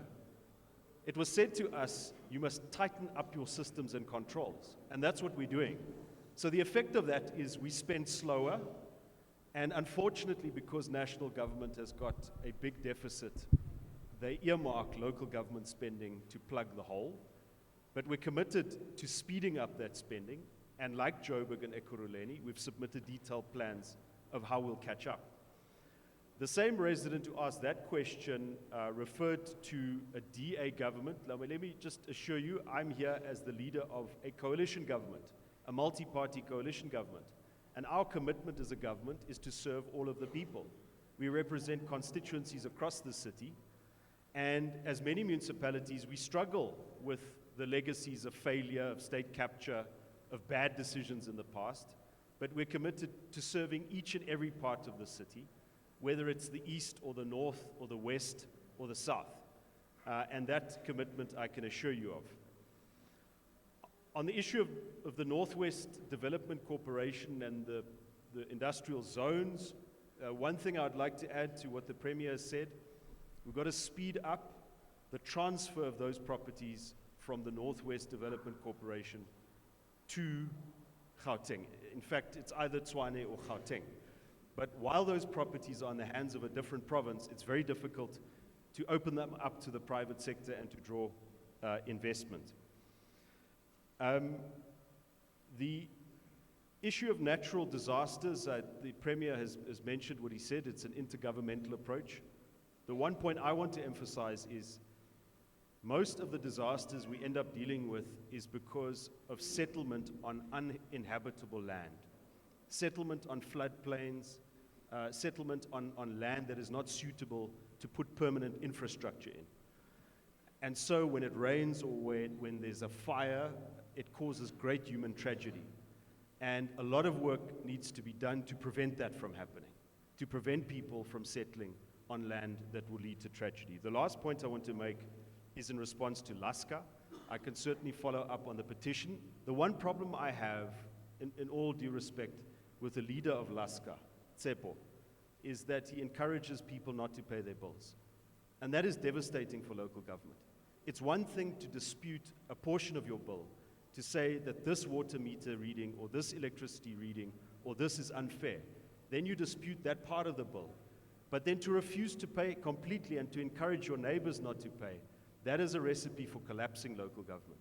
it was said to us, you must tighten up your systems and controls. And that's what we're doing. So the effect of that is we spend slower, and unfortunately, because national government has got a big deficit, they earmark local government spending to plug the hole. But we're committed to speeding up that spending, and like Joburg and Ekurhuleni, we've submitted detailed plans of how we'll catch up. The same resident who asked that question referred to a DA government. Now, let me just assure you, I'm here as the leader of a coalition government, a multi-party coalition government. And our commitment as a government is to serve all of the people. We represent constituencies across the city, and as many municipalities, we struggle with the legacies of failure, of state capture, of bad decisions in the past, but we're committed to serving each and every part of the city, whether it's the east or the north or the west or the south. And that commitment I can assure you of. On the issue of the Northwest Development Corporation and the industrial zones, one thing I'd like to add to what the Premier has said, we've got to speed up the transfer of those properties from the Northwest Development Corporation to Gauteng. In fact, it's either Tshwane or Gauteng. But while those properties are in the hands of a different province, it's very difficult to open them up to the private sector and to draw investment. The issue of natural disasters, the Premier has mentioned what he said, it's an intergovernmental approach. The one point I want to emphasize is most of the disasters we end up dealing with is because of settlement on uninhabitable land. Settlement on floodplains, settlement on land that is not suitable to put permanent infrastructure in. And so when it rains or when there's a fire, it causes great human tragedy. And a lot of work needs to be done to prevent that from happening, to prevent people from settling on land that will lead to tragedy. The last point I want to make is in response to Laska. I can certainly follow up on the petition. The one problem I have, in all due respect, with the leader of Laska, Tsepo, is that he encourages people not to pay their bills. And that is devastating for local government. It's one thing to dispute a portion of your bill, to say that this water meter reading or this electricity reading or this is unfair. Then you dispute that part of the bill. But then to refuse to pay completely and to encourage your neighbors not to pay, that is a recipe for collapsing local government.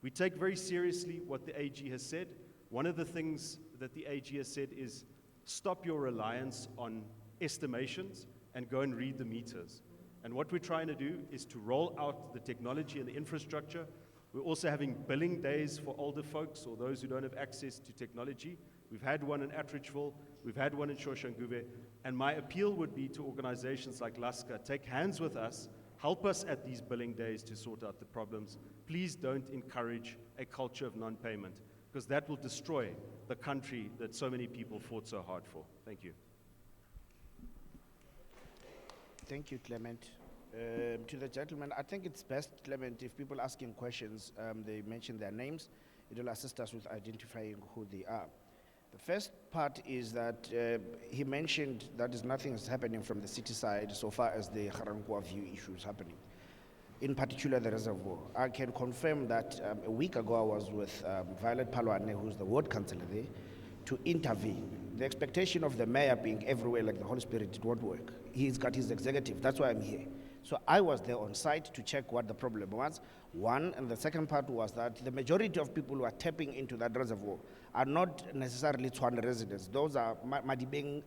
We take very seriously what the AG has said. One of the things that the AG has said is stop your reliance on estimations and go and read the meters. And what we're trying to do is to roll out the technology and the infrastructure. We're also having billing days for older folks or those who don't have access to technology. We've had one in Atteridgeville, we've had one in Shoshanguve, and my appeal would be to organizations like Laska, take hands with us, help us at these billing days to sort out the problems. Please don't encourage a culture of non-payment, because that will destroy the country that so many people fought so hard for. Thank you. Thank you, Clement. To the gentleman, I think it's best, Clement, if people asking questions, they mention their names. It will assist us with identifying who they are. The first part is that he mentioned that nothing is happening from the city side so far as the Ga-Rankuwa view issue is happening, in particular the reservoir. I can confirm that a week ago I was with Violet Palwane, who's the ward councillor there, to intervene. The expectation of the mayor being everywhere like the Holy Spirit, it won't work. He's got his executive, that's why I'm here. So I was there on site to check what the problem was. One, and the second part was that the majority of people who are tapping into that reservoir are not necessarily Tshwane residents. Those are Madibeng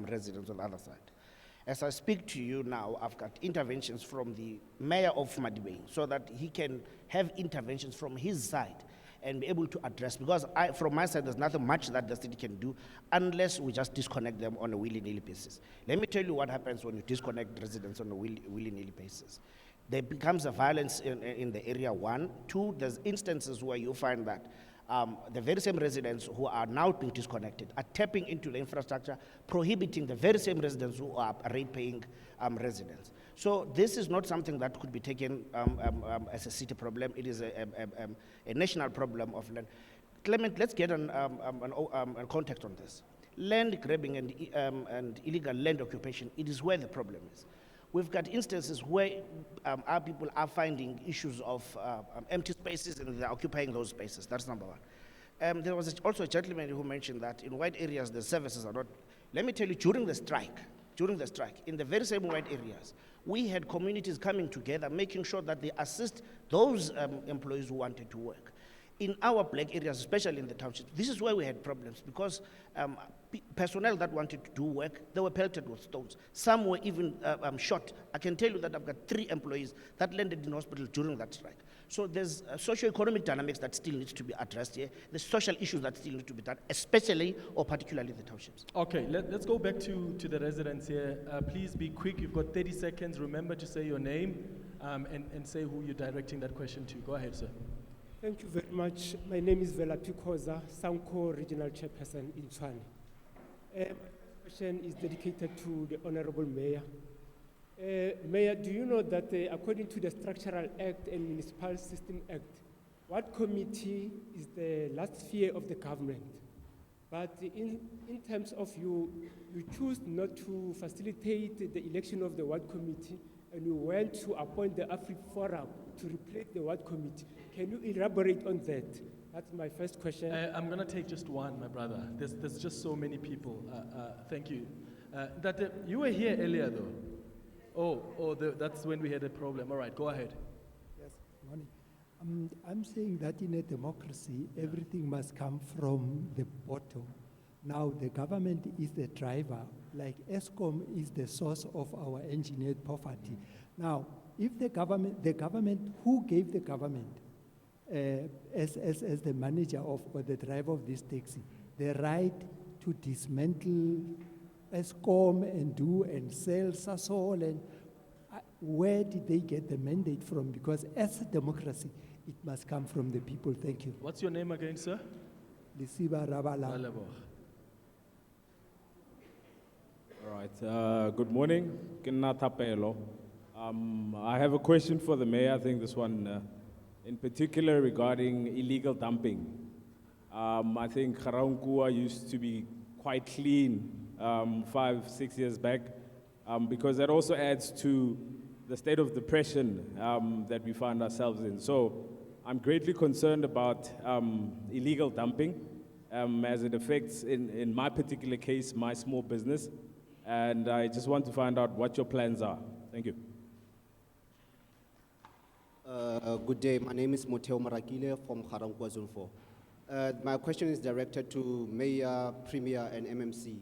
residents on the other side. As I speak to you now, I've got interventions from the mayor of Madibeng so that he can have interventions from his side and be able to address, because from my side, there's nothing much that the city can do unless we just disconnect them on a willy-nilly basis. Let me tell you what happens when you disconnect residents on a willy-nilly basis. There becomes a violence in the area, one. Two, there's instances where you find that the very same residents who are now being disconnected are tapping into the infrastructure, prohibiting the very same residents who are rate-paying residents. So this is not something that could be taken as a city problem. It is a national problem of land. Clement, let's get a context on this. Land grabbing and illegal land occupation, it is where the problem is. We've got instances where our people are finding issues of empty spaces and they're occupying those spaces. That's number one. There was also a gentleman who mentioned that in white areas the services are not. Let me tell you, during the strike, in the very same white areas, we had communities coming together, making sure that they assist those employees who wanted to work. In our black areas, especially in the townships, this is where we had problems because personnel that wanted to do work, they were pelted with stones. Some were even shot. I can tell you that I've got 3 employees that landed in hospital during that strike. So there's socio-economic dynamics that still needs to be addressed here. There's social issues that still need to be done, especially or particularly the townships. Okay, let's go back to the residents here. Please be quick. You've got 30 seconds. Remember to say your name and say who you're directing that question to. Go ahead, sir. Thank you very much. My name is Vela Pikoza, Sanko Regional Chairperson in Tshwane. My question is dedicated to the Honorable Mayor. Mayor, do you know that according to the Structural Act and Municipal System Act, what committee is the last sphere of the government? But in terms of you choose not to facilitate the election of the ward committee, and we went to appoint the Afri Forum to replace the ward committee. Can you elaborate on that? That's my first question. I'm going to take just one, my brother. There's just so many people. Thank you. You were here earlier, though. That's when we had a problem. All right, go ahead. Yes, morning. I'm saying that in a democracy, everything must come from the bottom. Now, the government is the driver, like ESCOM is the source of our engineered poverty. Now, if the government, who gave the government as the manager of or the driver of this taxi, the right to dismantle ESCOM and sell Sasol, and where did they get the mandate from? Because as a democracy, it must come from the people. Thank you. What's your name again, sir? Lisiba Rabala. All right, good morning. Kena Thapelo. I have a question for the mayor. I think this one in particular regarding illegal dumping. I think Ga-Rankuwa used to be quite clean 5-6 years back, because that also adds to the state of depression that we find ourselves in. So I'm greatly concerned about illegal dumping as it affects, in my particular case, my small business. And I just want to find out what your plans are. Thank you. Good day. My name is Moteo Marakile from Ga-Rankuwa Zone 4. My question is directed to Mayor, Premier, and MMC.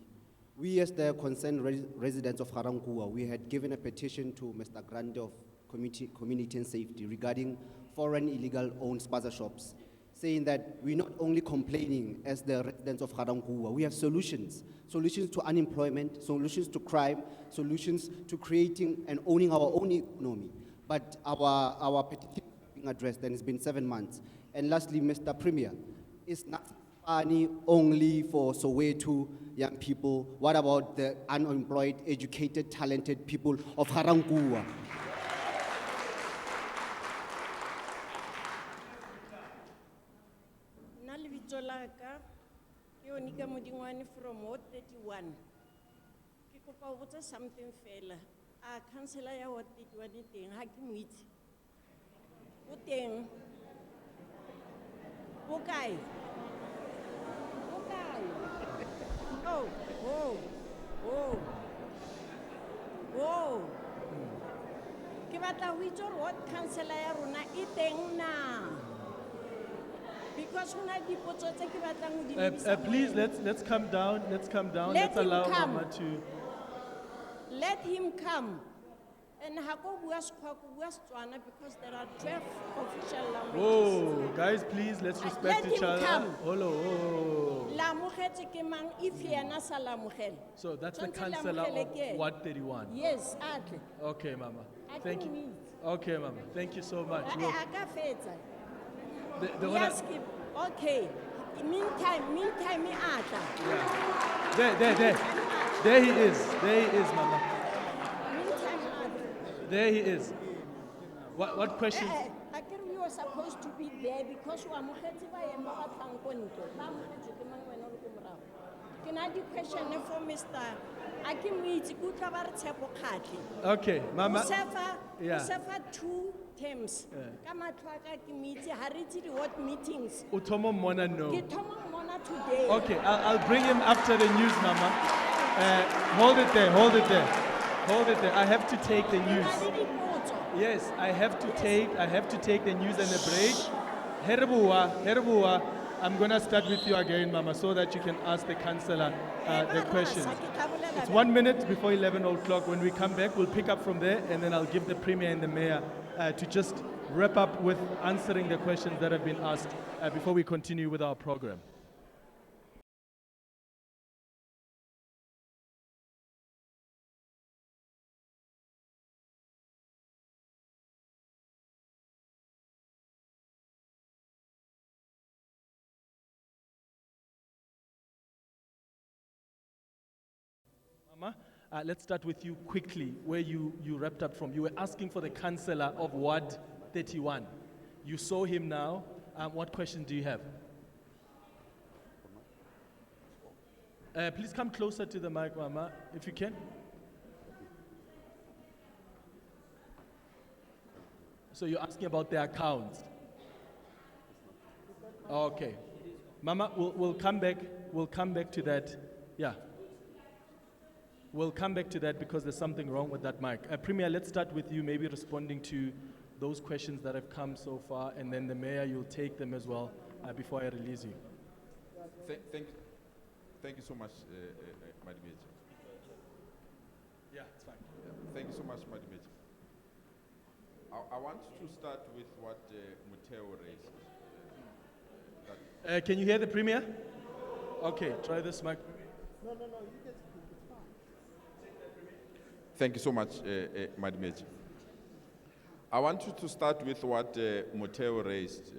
We, as the concerned residents of Ga-Rankuwa, we had given a petition to Mr. Grande of Community and Safety regarding foreign illegal-owned spaza shops, saying that we're not only complaining as the residents of Ga-Rankuwa, we have solutions to unemployment, solutions to crime, solutions to creating and owning our own economy. But our petition is being addressed, and it's been 7 months. And lastly, Mr. Premier, it's not funny only for Soweto young people. What about the unemployed, educated, talented people of Ga-Rankuwa? Yonika Mudingwani from Ward 31. Kikopa what's something fella. Councillor ya Ward 31 thing, Hakim Uting. Okay. Oh, whoa, whoa, whoa. Kibata Wichor, what councillor ya Runa eating na? Because please, let's come down. Let's come down. Let's allow Mama to. Let him come. And because there are 12 official languages. Whoa, guys, please, let's respect each other. So that's the councillor of Ward 31. Yes, exactly. Okay, Mama. Thank you. Okay, Mama. Thank you so much. Yes, okay. Meantime, There he is, Mama. There he is. What question? I think we were supposed to be there because we are Can I do question for Mr. Okay, Mama. Yeah. 2 terms. What meetings? Utomo Mona no. Today. Okay, I'll bring him after the news, Mama. Hold it there. I have to take the news. Yes, I have to take the news and the break. Herbuwa, I'm gonna start with you again, Mama, so that you can ask the councillor the questions. It's 1 minute before 11 o'clock. When we come back, we'll pick up from there, and then I'll give the Premier and the Mayor to just wrap up with answering the questions that have been asked before we continue with our program. Mama, let's start with you quickly, where you wrapped up from. You were asking for the councillor of Ward 31. You saw him now. What question do you have? Please come closer to the mic, Mama, if you can. So you're asking about their accounts? Okay. Mama, we'll come back. We'll come back to that. Yeah. We'll come back to that because there's something wrong with that mic. Premier, let's start with you, maybe responding to those questions that have come so far, and then the mayor, you'll take them as well before I release you. Thank you so much, Madam Major. Yeah, it's fine. Thank you so much, Madam Major. I want to start with what Muteo raised. Can you hear the Premier? Okay, try this mic. No, you can speak, it's fine. Thank you so much, Madam Major. I want you to start with what Muteo raised,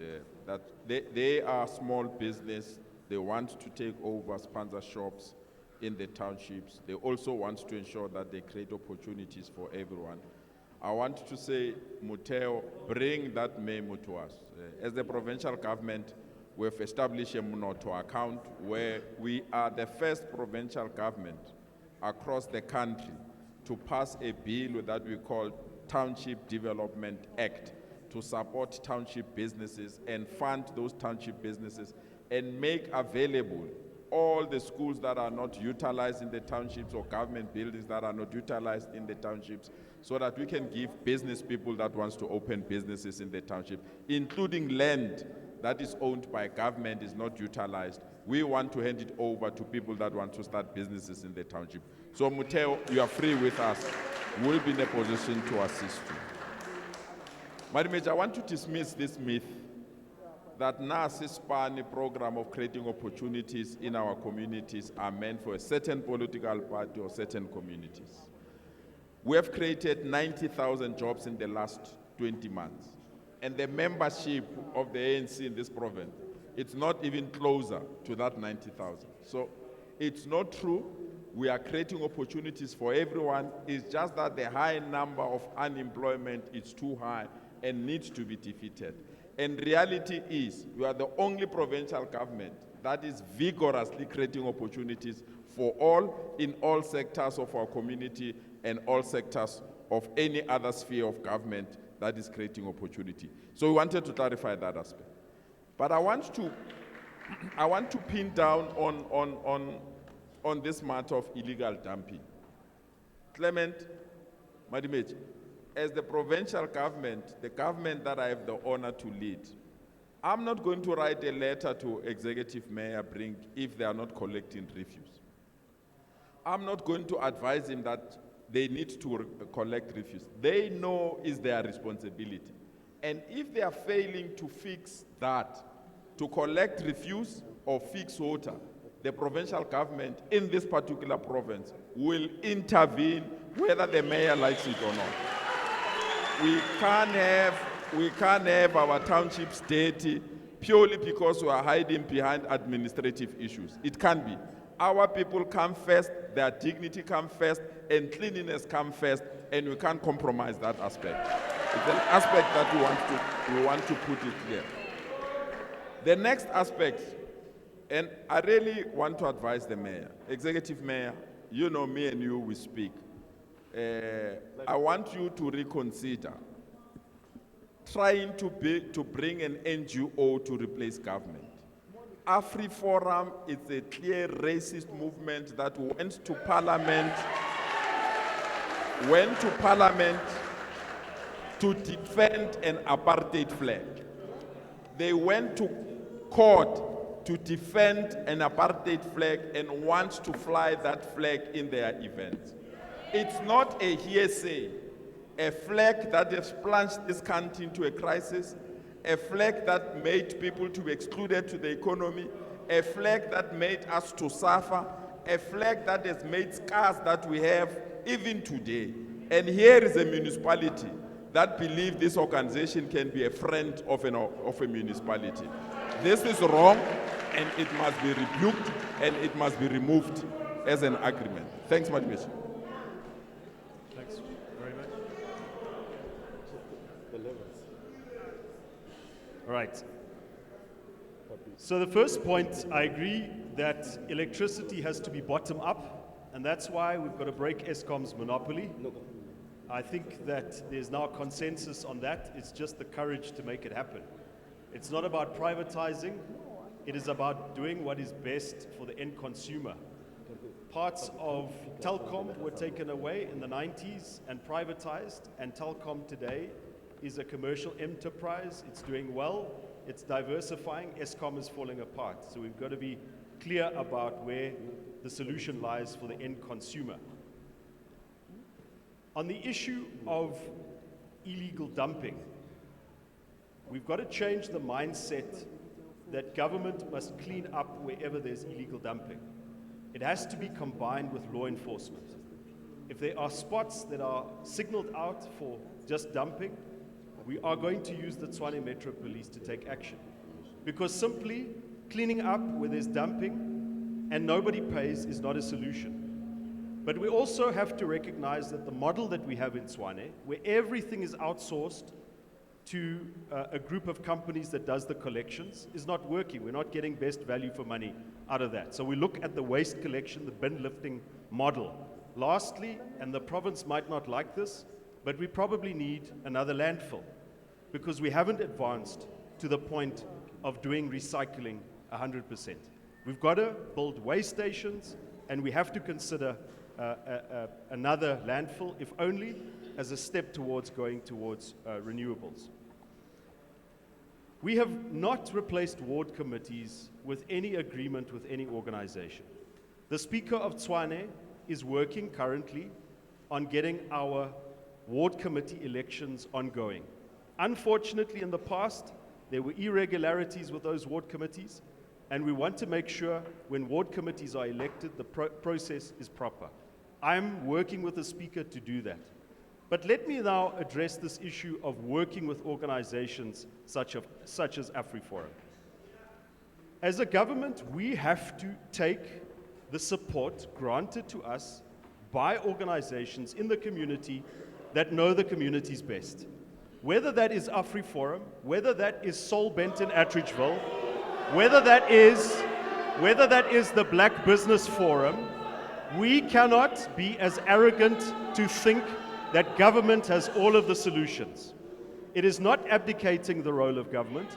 that they are small business. They want to take over sponsor shops in the townships. They also want to ensure that they create opportunities for everyone. I want to say, Muteo, bring that memo to us. As the provincial government, we've established a Munoto account where we are the first provincial government across the country to pass a bill that we call Township Development Act to support township businesses and fund those township businesses and make available all the schools that are not utilized in the townships or government buildings that are not utilized in the townships, so that we can give business people that wants to open businesses in the township, including land that is owned by government is not utilized. We want to hand it over to people that want to start businesses in the township. So Muteo, you are free with us. We'll be in a position to assist you. Madam Major, I want to dismiss this myth that NASISPANI program of creating opportunities in our communities are meant for a certain political party or certain communities. We have created 90,000 jobs in the last 20 months. And the membership of the ANC in this province, it's not even closer to that 90,000. So it's not true. We are creating opportunities for everyone. It's just that the high number of unemployment is too high and needs to be defeated. And reality is, we are the only provincial government that is vigorously creating opportunities for all in all sectors of our community and all sectors of any other sphere of government that is creating opportunity. So we wanted to clarify that aspect. But I want to pin down on this matter of illegal dumping. Clement Manyathela, as the provincial government, the government that I have the honor to lead, I'm not going to write a letter to Executive Mayor Brink if they are not collecting refuse. I'm not going to advise him that they need to collect refuse. They know it's their responsibility. And if they are failing to fix that, to collect refuse or fix water, the provincial government in this particular province will intervene whether the mayor likes it or not. We can't have our townships dirty purely because we are hiding behind administrative issues. It can't be. Our people come first, their dignity come first, and cleanliness come first, and we can't compromise that aspect. It's an aspect that we want to put it here. The next aspect, and I really want to advise the mayor, Executive Mayor, you know me and you, we speak. I want you to reconsider trying to bring an NGO to replace government. AfriForum is a clear racist movement that went to parliament to defend an apartheid flag. They went to court to defend an apartheid flag and want to fly that flag in their events. It's not a hearsay. A flag that has plunged this country into a crisis, a flag that made people to be excluded to the economy, a flag that made us to suffer, a flag that has made scars that we have even today. And here is a municipality that believes this organization can be a friend of a municipality. This is wrong, and it must be rebuked, and it must be removed as an agreement. Thanks, Madam Major. Thanks very much. All right. So the first point, I agree that electricity has to be bottom up, and that's why we've got to break Eskom's monopoly. I think that there's now consensus on that. It's just the courage to make it happen. It's not about privatizing. It is about doing what is best for the end consumer. Parts of Telkom were taken away in the 90s and privatized, and Telkom today is a commercial enterprise. It's doing well. It's diversifying. Eskom is falling apart. So we've got to be clear about where the solution lies for the end consumer. On the issue of illegal dumping, we've got to change the mindset that government must clean up wherever there's illegal dumping. It has to be combined with law enforcement. If there are spots that are signaled out for just dumping, we are going to use the Tshwane Metro Police to take action. Because simply cleaning up where there's dumping and nobody pays is not a solution. But we also have to recognize that the model that we have in Tshwane, where everything is outsourced to a group of companies that does the collections, is not working. We're not getting best value for money out of that. So we look at the waste collection, the bin lifting model. Lastly, and the province might not like this, but we probably need another landfill because we haven't advanced to the point of doing recycling 100%. We've got to build waste stations, and we have to consider another landfill, if only as a step towards going towards renewables. We have not replaced ward committees with any agreement with any organization. The Speaker of Tshwane is working currently on getting our ward committee elections ongoing. Unfortunately, in the past, there were irregularities with those ward committees, and we want to make sure when ward committees are elected, the process is proper. I'm working with the Speaker to do that. But let me now address this issue of working with organizations such as AfriForum. As a government, we have to take the support granted to us by organizations in the community that know the communities best. Whether that is AfriForum, whether that is Sol Benton Attridgeville, whether that is the Black Business Forum, we cannot be as arrogant to think that government has all of the solutions. It is not abdicating the role of government.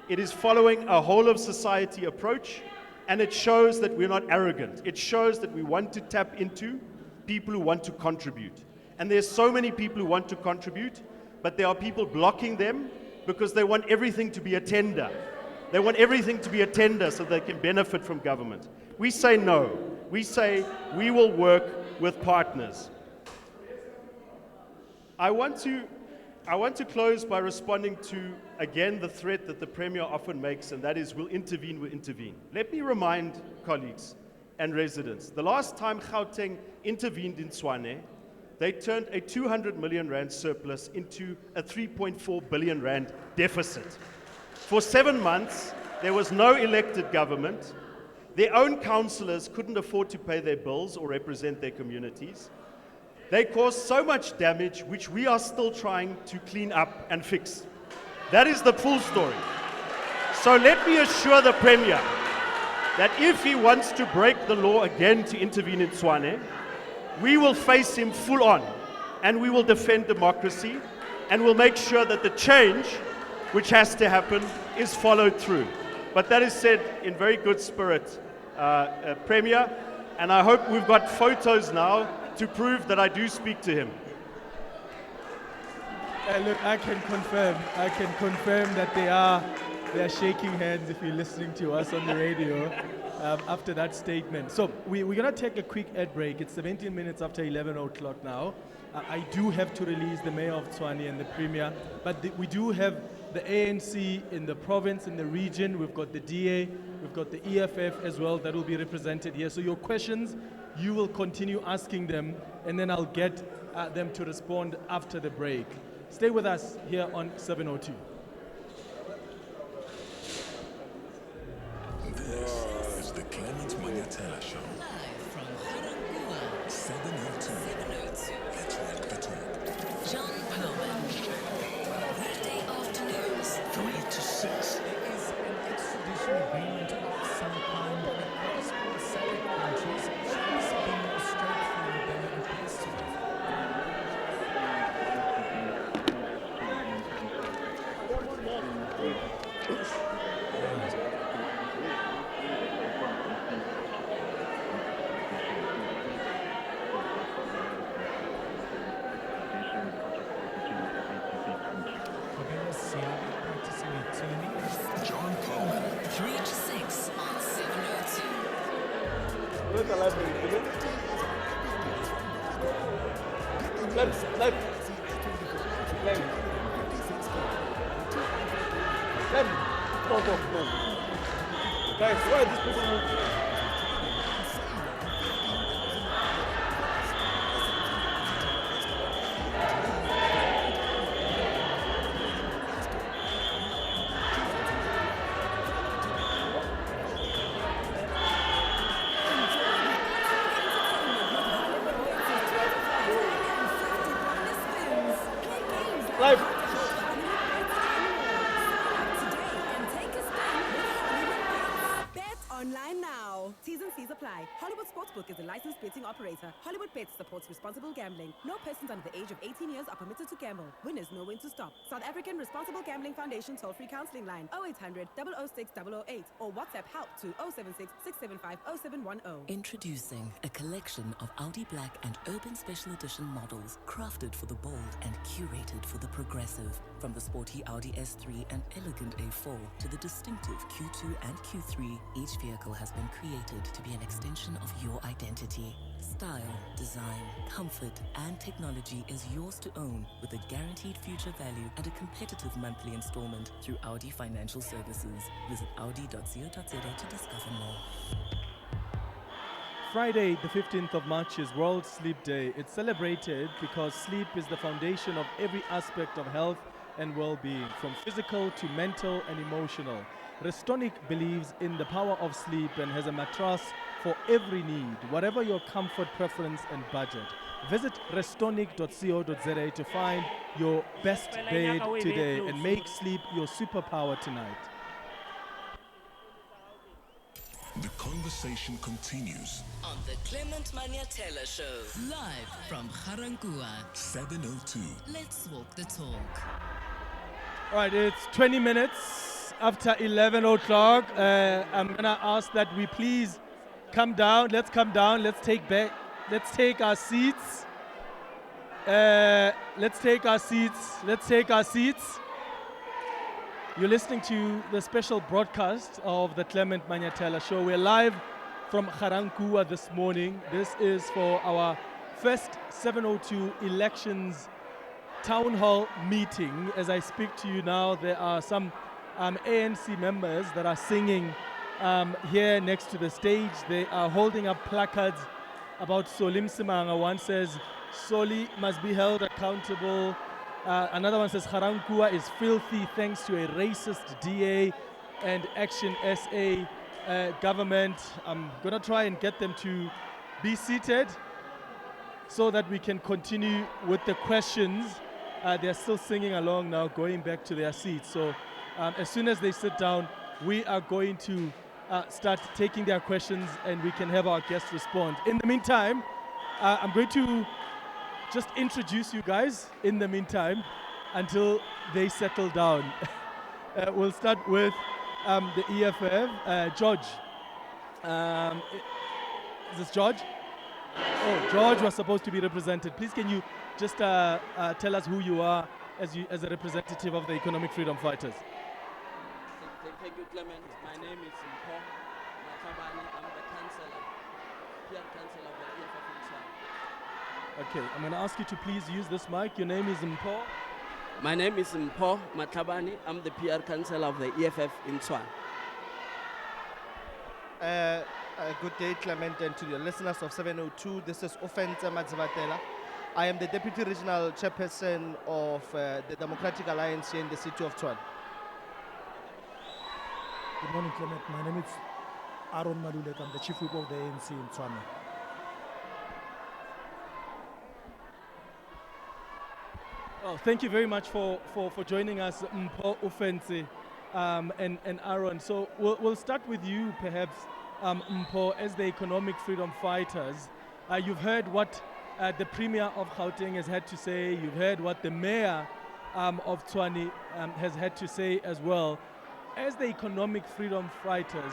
It is following a whole of society approach, and it shows that we're not arrogant. It shows that we want to tap into people who want to contribute. And there's so many people who want to contribute, but there are people blocking them because they want everything to be a tender. They want everything to be a tender so they can benefit from government. We say no. We say we will work with partners. I want to close by responding to, again, the threat that the Premier often makes, and that is, we'll intervene, we'll intervene. Let me remind colleagues and residents, the last time Gauteng intervened in Tshwane, they turned a 200 million rand surplus into a 3.4 billion rand deficit. For 7 months, there was no elected government. Their own councillors couldn't afford to pay their bills or represent their communities. They caused so much damage, which we are still trying to clean up and fix. That is the full story. So let me assure the Premier that if he wants to break the law again to intervene in Tshwane, we will face him full on, and we will defend democracy, and we'll make sure that the change which has to happen is followed through. But that is said in very good spirit, Premier, and I hope we've got photos now to prove that I do speak to him. Look, I can confirm that they are shaking hands if you're listening to us on the radio after that statement. So we're going to take a quick ad break. It's 17 minutes after 11 o'clock now. I do have to release the Mayor of Tshwane and the Premier, but we do have the ANC in the province, in the region. We've got the DA, we've got the EFF as well that will be represented here. So your questions, you will continue asking them, and then I'll get them to respond after the break. Stay with us here on 702. This is the Clement Manyathela Show. Live from Ga-Rankuwa. 702. Let's walk the talk. John Power. Weekday afternoons, 3 to 6. There is an extradition agreement of some kind that across all SADC countries should also be more straightforward than it appears to be. Guys, why is this person moving? Live. Bet online now. T's and C's apply. Hollywood Sportsbook is a licensed betting operator. Hollywood Bets supports responsible gambling. No persons under the age of 18 years are permitted to gamble. Winners know when to stop. South African Responsible Gambling Foundation toll-free counseling line 0800 006 008 or WhatsApp help to 076 675 0710. Introducing a collection of Audi Black and Urban Special Edition models crafted for the bold and curated for the progressive. From the sporty Audi S3 and elegant A4 to the distinctive Q2 and Q3, each vehicle has been created to be an extension of your identity. Style, design, comfort, and technology is yours to own with a guaranteed future value and a competitive monthly installment through Audi Financial Services. Visit audi.co.za to discover more. Friday, the 15th of March is World Sleep Day. It's celebrated because sleep is the foundation of every aspect of health and well-being, from physical to mental and emotional. Restonic believes in the power of sleep and has a mattress for every need, whatever your comfort, preference and budget. Visit restonic.co.za to find your best bed today and make sleep your superpower tonight. The conversation continues. On the Clement Manyathela Show, live from Ga-Rankuwa. 702. Let's walk the talk. All right, it's 20 minutes after 11 o'clock. I'm gonna ask that we please come down. Let's come down. Let's take our seats. Let's take our seats. You're listening to the special broadcast of the Clement Manyathela Show. We're live from Ga-Rankuwa this morning. This is for our first 702 elections town hall meeting. As I speak to you now, there are some ANC members that are singing here next to the stage. They are holding up placards about Solim Simanga. One says, Soli must be held accountable. Another one says, Ga-Rankuwa is filthy thanks to a racist DA and Action SA government. I'm going to try and get them to be seated so that we can continue with the questions. They're still singing along now, going back to their seats. So as soon as they sit down, we are going to start taking their questions and we can have our guests respond. In the meantime, I'm going to just introduce you guys in the meantime until they settle down. We'll start with the EFF. George. Is this George? Oh, George was supposed to be represented. Please can you just tell us who you are as a representative of the Economic Freedom Fighters? Thank you, Clement. My name is Mpo Matabani. I'm the councillor, PR councillor of the EFF in Tshwane. Okay, I'm going to ask you to please use this mic. Your name is Mpo? My name is Mpo Matabani. I'm the PR councillor of the EFF in Tshwane. Good day, Clement, and to the listeners of 702. This is Offense Madzivatela. I am the Deputy Regional Chairperson of the Democratic Alliance here in the city of Tshwane. Good morning, Clement. My name is Aaron Malulek. I'm the Chief Whip of the ANC in Tshwane. Oh, thank you very much for joining us, Mpo, Offense, and Aaron. So we'll start with you, perhaps, Mpo, as the Economic Freedom Fighters. You've heard what the Premier of Gauteng has had to say. You've heard what the Mayor of Tshwane has had to say as well. As the Economic Freedom Fighters,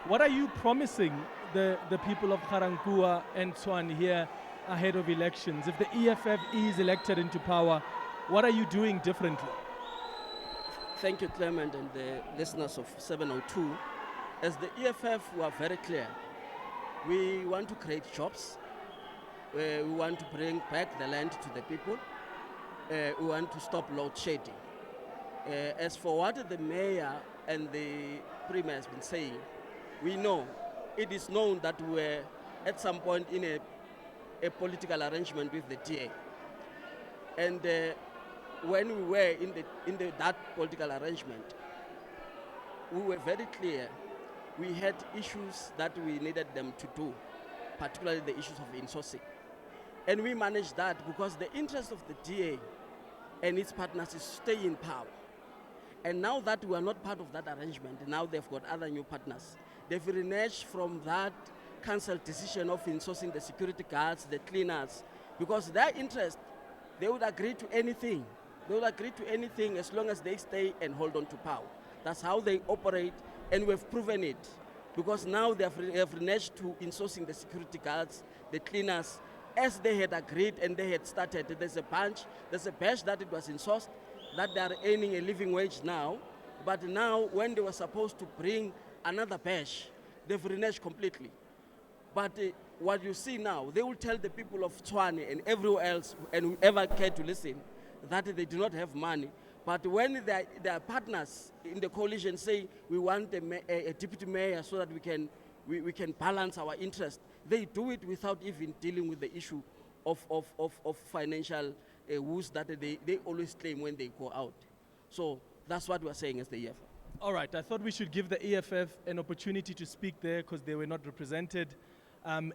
what are you promising the people of Ga-Rankuwa and Tshwane here ahead of elections? If the EFF is elected into power, what are you doing differently? Thank you, Clement, and the listeners of 702. As the EFF, we are very clear. We want to create jobs. We want to bring back the land to the people. We want to stop load shedding. As for what the mayor and the premier has been saying, we know, it is known that we were at some point in a political arrangement with the DA. And when we were in that political arrangement, we were very clear. We had issues that we needed them to do, particularly the issues of insourcing. And we managed that because the interest of the DA and its partners is to stay in power. And now that we are not part of that arrangement, now they've got other new partners. They've reneged from that council decision of insourcing the security guards, the cleaners, because their interest, they would agree to anything. They would agree to anything as long as they stay and hold on to power. That's how they operate, and we've proven it. Because now they have reneged to insourcing the security guards, the cleaners, as they had agreed and they had started. There's a batch that it was insourced, that they are earning a living wage now. But now, when they were supposed to bring another batch, they've reneged completely. But what you see now, they will tell the people of Tshwane and everywhere else, and whoever care to listen, that they do not have money. But when their partners in the coalition say we want a deputy mayor so that we can balance our interest, they do it without even dealing with the issue of financial woes that they always claim when they go out. So that's what we're saying as the EFF. All right, I thought we should give the EFF an opportunity to speak there because they were not represented.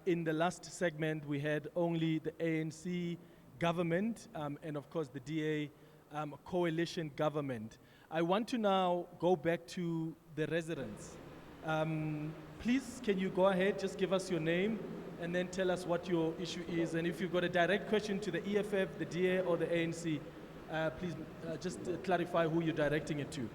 In the last segment, we had only the ANC government and, of course, the DA coalition government. I want to now go back to the residents. Please, can you go ahead, just give us your name and then tell us what your issue is. And if you've got a direct question to the EFF, the DA, or the ANC, please just clarify who you're directing it to.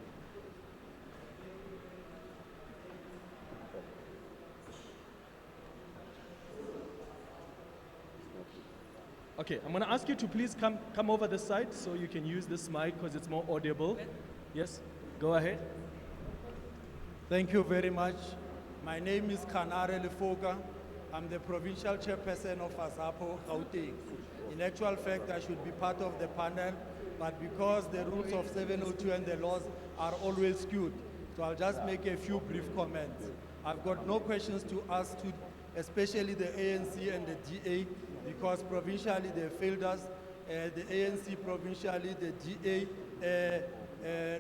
Okay, I'm going to ask you to please come over this side so you can use this mic because it's more audible. Yes, go ahead. Thank you very much. My name is Kanare Lefoka. I'm the provincial chairperson of ASAPO, Gauteng. In actual fact, I should be part of the panel, but because the rules of 702 and the laws are always skewed, so I'll just make a few brief comments. I've got no questions to ask to, especially the ANC and the DA, because provincially they failed us, the ANC provincially, the DA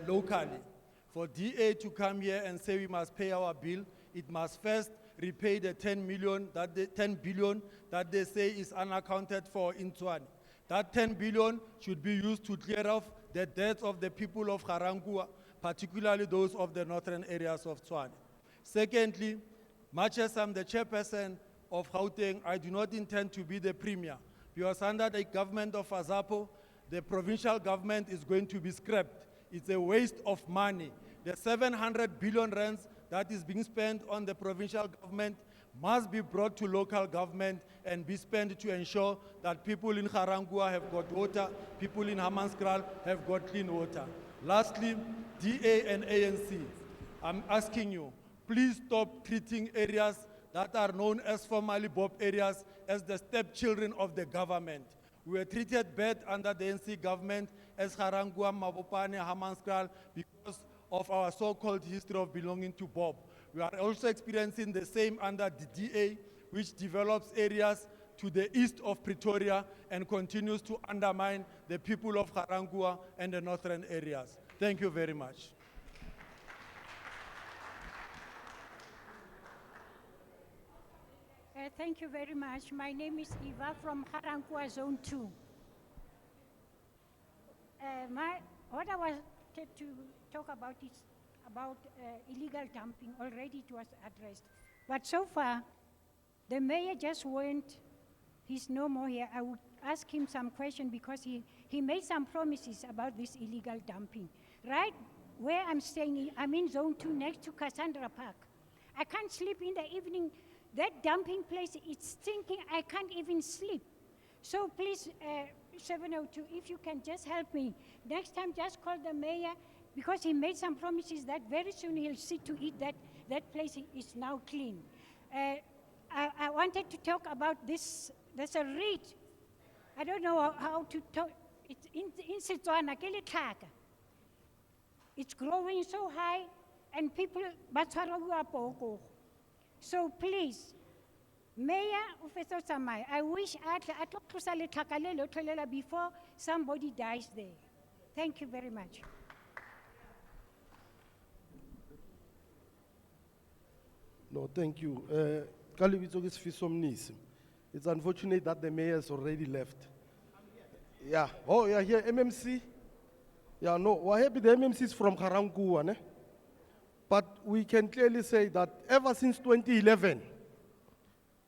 locally. For DA to come here and say we must pay our bill, it must first repay the 10 billion that they say is unaccounted for in Tshwane. That 10 billion should be used to clear off the debts of the people of Ga-Rankuwa, particularly those of the northern areas of Tshwane. Secondly, much as I'm the chairperson of Gauteng, I do not intend to be the premier, because under the government of ASAPO, the provincial government is going to be scrapped. It's a waste of money. The 700 billion rands that is being spent on the provincial government must be brought to local government and be spent to ensure that people in Ga-Rankuwa have got water, people in Hammanskraal have got clean water. Lastly, DA and ANC, I'm asking you, please stop treating areas that are known as formerly BOP areas as the stepchildren of the government. We were treated bad under the ANC government as Ga-Rankuwa, Mabopane, Hammanskraal because of our so-called history of belonging to BOP. We are also experiencing the same under the DA, which develops areas to the east of Pretoria and continues to undermine the people of Ga-Rankuwa and the northern areas. Thank you very much. Thank you very much. My name is Eva from Ga-Rankuwa Zone 2. What I wanted to talk about is about illegal dumping. Already it was addressed. But so far, the mayor just went, he's no more here. I would ask him some question because he made some promises about this illegal dumping. Right where I'm staying, I'm in Zone 2 next to Cassandra Park. I can't sleep in the evening. That dumping place, it's stinking. I can't even sleep. So please, 702, if you can just help me. Next time, just call the mayor because he made some promises that very soon he'll see to it that that place is now clean. I wanted to talk about this. There's a reed. I don't know how to talk. It's in Setswana, ke letlhaka. It's growing so high, and people ba tshwarwa poko. So please, Mayor of Etsosamai, I wish I tlo tlosa letlhaka le lotlhe lela before somebody dies there. Thank you very much. No, thank you. Ka lebitso ke Sifiso Mnisi. It's unfortunate that the mayor has already left. Yeah. Oh, yeah, here, MMC. Yeah, no, we're happy the MMC is from Ga-Rankuwa, ne? But we can clearly say that ever since 2011,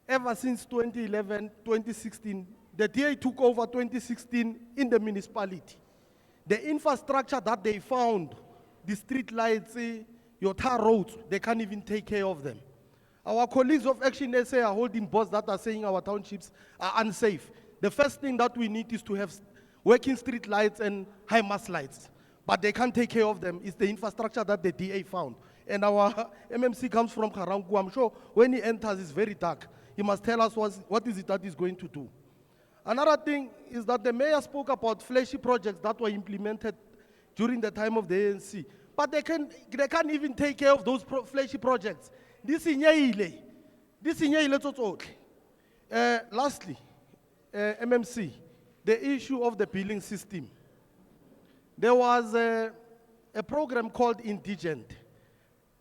2016, the DA took over 2016 in the municipality. The infrastructure that they found, the street lights, your tar roads, they can't even take care of them. Our colleagues of Action SA are holding boards that are saying our townships are unsafe. The first thing that we need is to have working street lights and high mast lights. But they can't take care of them. It's the infrastructure that the DA found. And our MMC comes from Ga-Rankuwa. I'm sure when he enters, it's very dark. He must tell us what is it that he's going to do. Another thing is that the mayor spoke about flashy projects that were implemented during the time of the ANC. But they can't even take care of those flashy projects. Lastly, MMC, the issue of the billing system. There was a program called Indigent.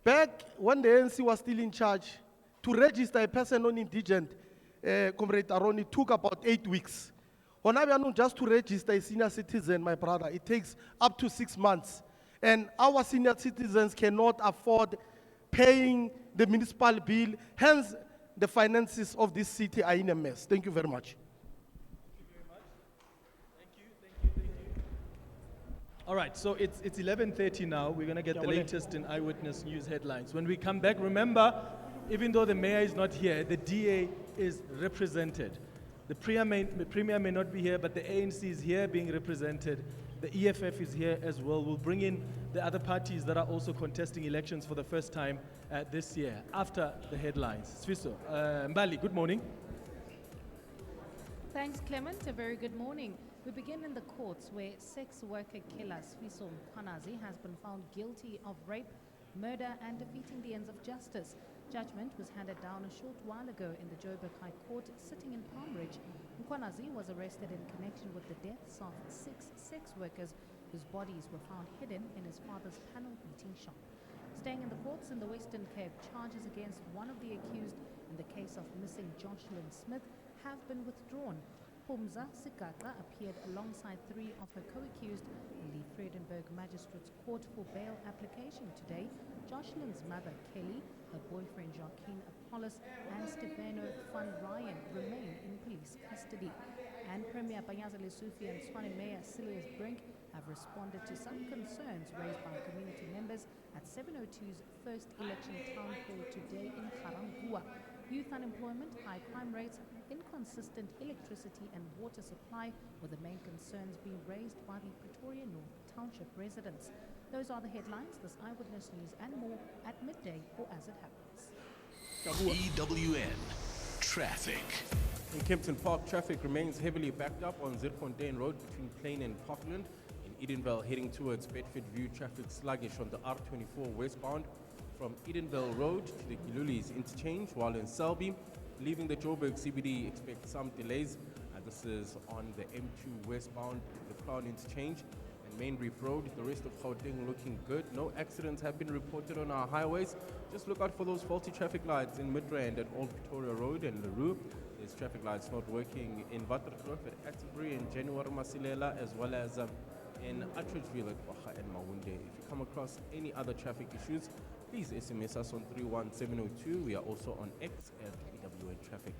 Back when the ANC was still in charge, to register a person on Indigent, Comrade Aroni, took about 8 weeks. Just to register a senior citizen, my brother, it takes up to 6 months. And our senior citizens cannot afford paying the municipal bill. Hence, the finances of this city are in a mess. Thank you very much. All right, so it's 11:30 now. We're going to get the latest in Eyewitness News headlines. When we come back, remember, even though the mayor is not here, the DA is represented. The premier may not be here, but the ANC is here being represented. The EFF is here as well. We'll bring in the other parties that are also contesting elections for the first time this year after the headlines. Swiso, Mbali, good morning. Thanks, Clement. A very good morning. We begin in the courts where sex worker killer Swiso Mkhwanazi has been found guilty of rape, murder, and defeating the ends of justice. Judgment was handed down a short while ago in the Joburg High Court sitting in Palm Ridge. Mkhwanazi was arrested in connection with the deaths of 6 sex workers whose bodies were found hidden in his father's panel beating shop. Staying in the courts in the Western Cape, charges against one of the accused in the case of missing Jocelyn Smith have been withdrawn. Pumza Sikaka appeared alongside 3 of her co-accused in the Vredenburg Magistrates Court for bail application today. Jocelyn's mother, Kelly, her boyfriend, Joaquin Apollos, and Stefano van Ryan remain in police custody. And Premier Panyaza Lesufi and Tshwane Mayor Silius Brink have responded to some concerns raised by community members at 702's first election town hall today in Ga-Rankuwa. Youth unemployment, high crime rates, inconsistent electricity and water supply were the main concerns being raised by the Pretoria North Township residents. Those are the headlines. This Eyewitness News and more at midday or as it happens. EWN Traffic. In Kempton Park, traffic remains heavily backed up on Zirfontein Road between Plain and Parkland. In Edenville, heading towards Bedford View, traffic sluggish on the R24 westbound from Edenville Road to the Kilulis interchange, while in Selby, leaving the Joburg CBD, expect some delays. This is on the M2 westbound, the Crown interchange and Main Reef Road. The rest of Gauteng looking good. No accidents have been reported on our highways. Just look out for those faulty traffic lights in Midrand at Old Pretoria Road and Leroux. There's traffic lights not working in Waterkloof at Atterbury and January Masilela, as well as in Attridgeville at Baja and Maunde. If you come across any other traffic issues, please SMS us on 31702. We are also on X at EWN Traffic.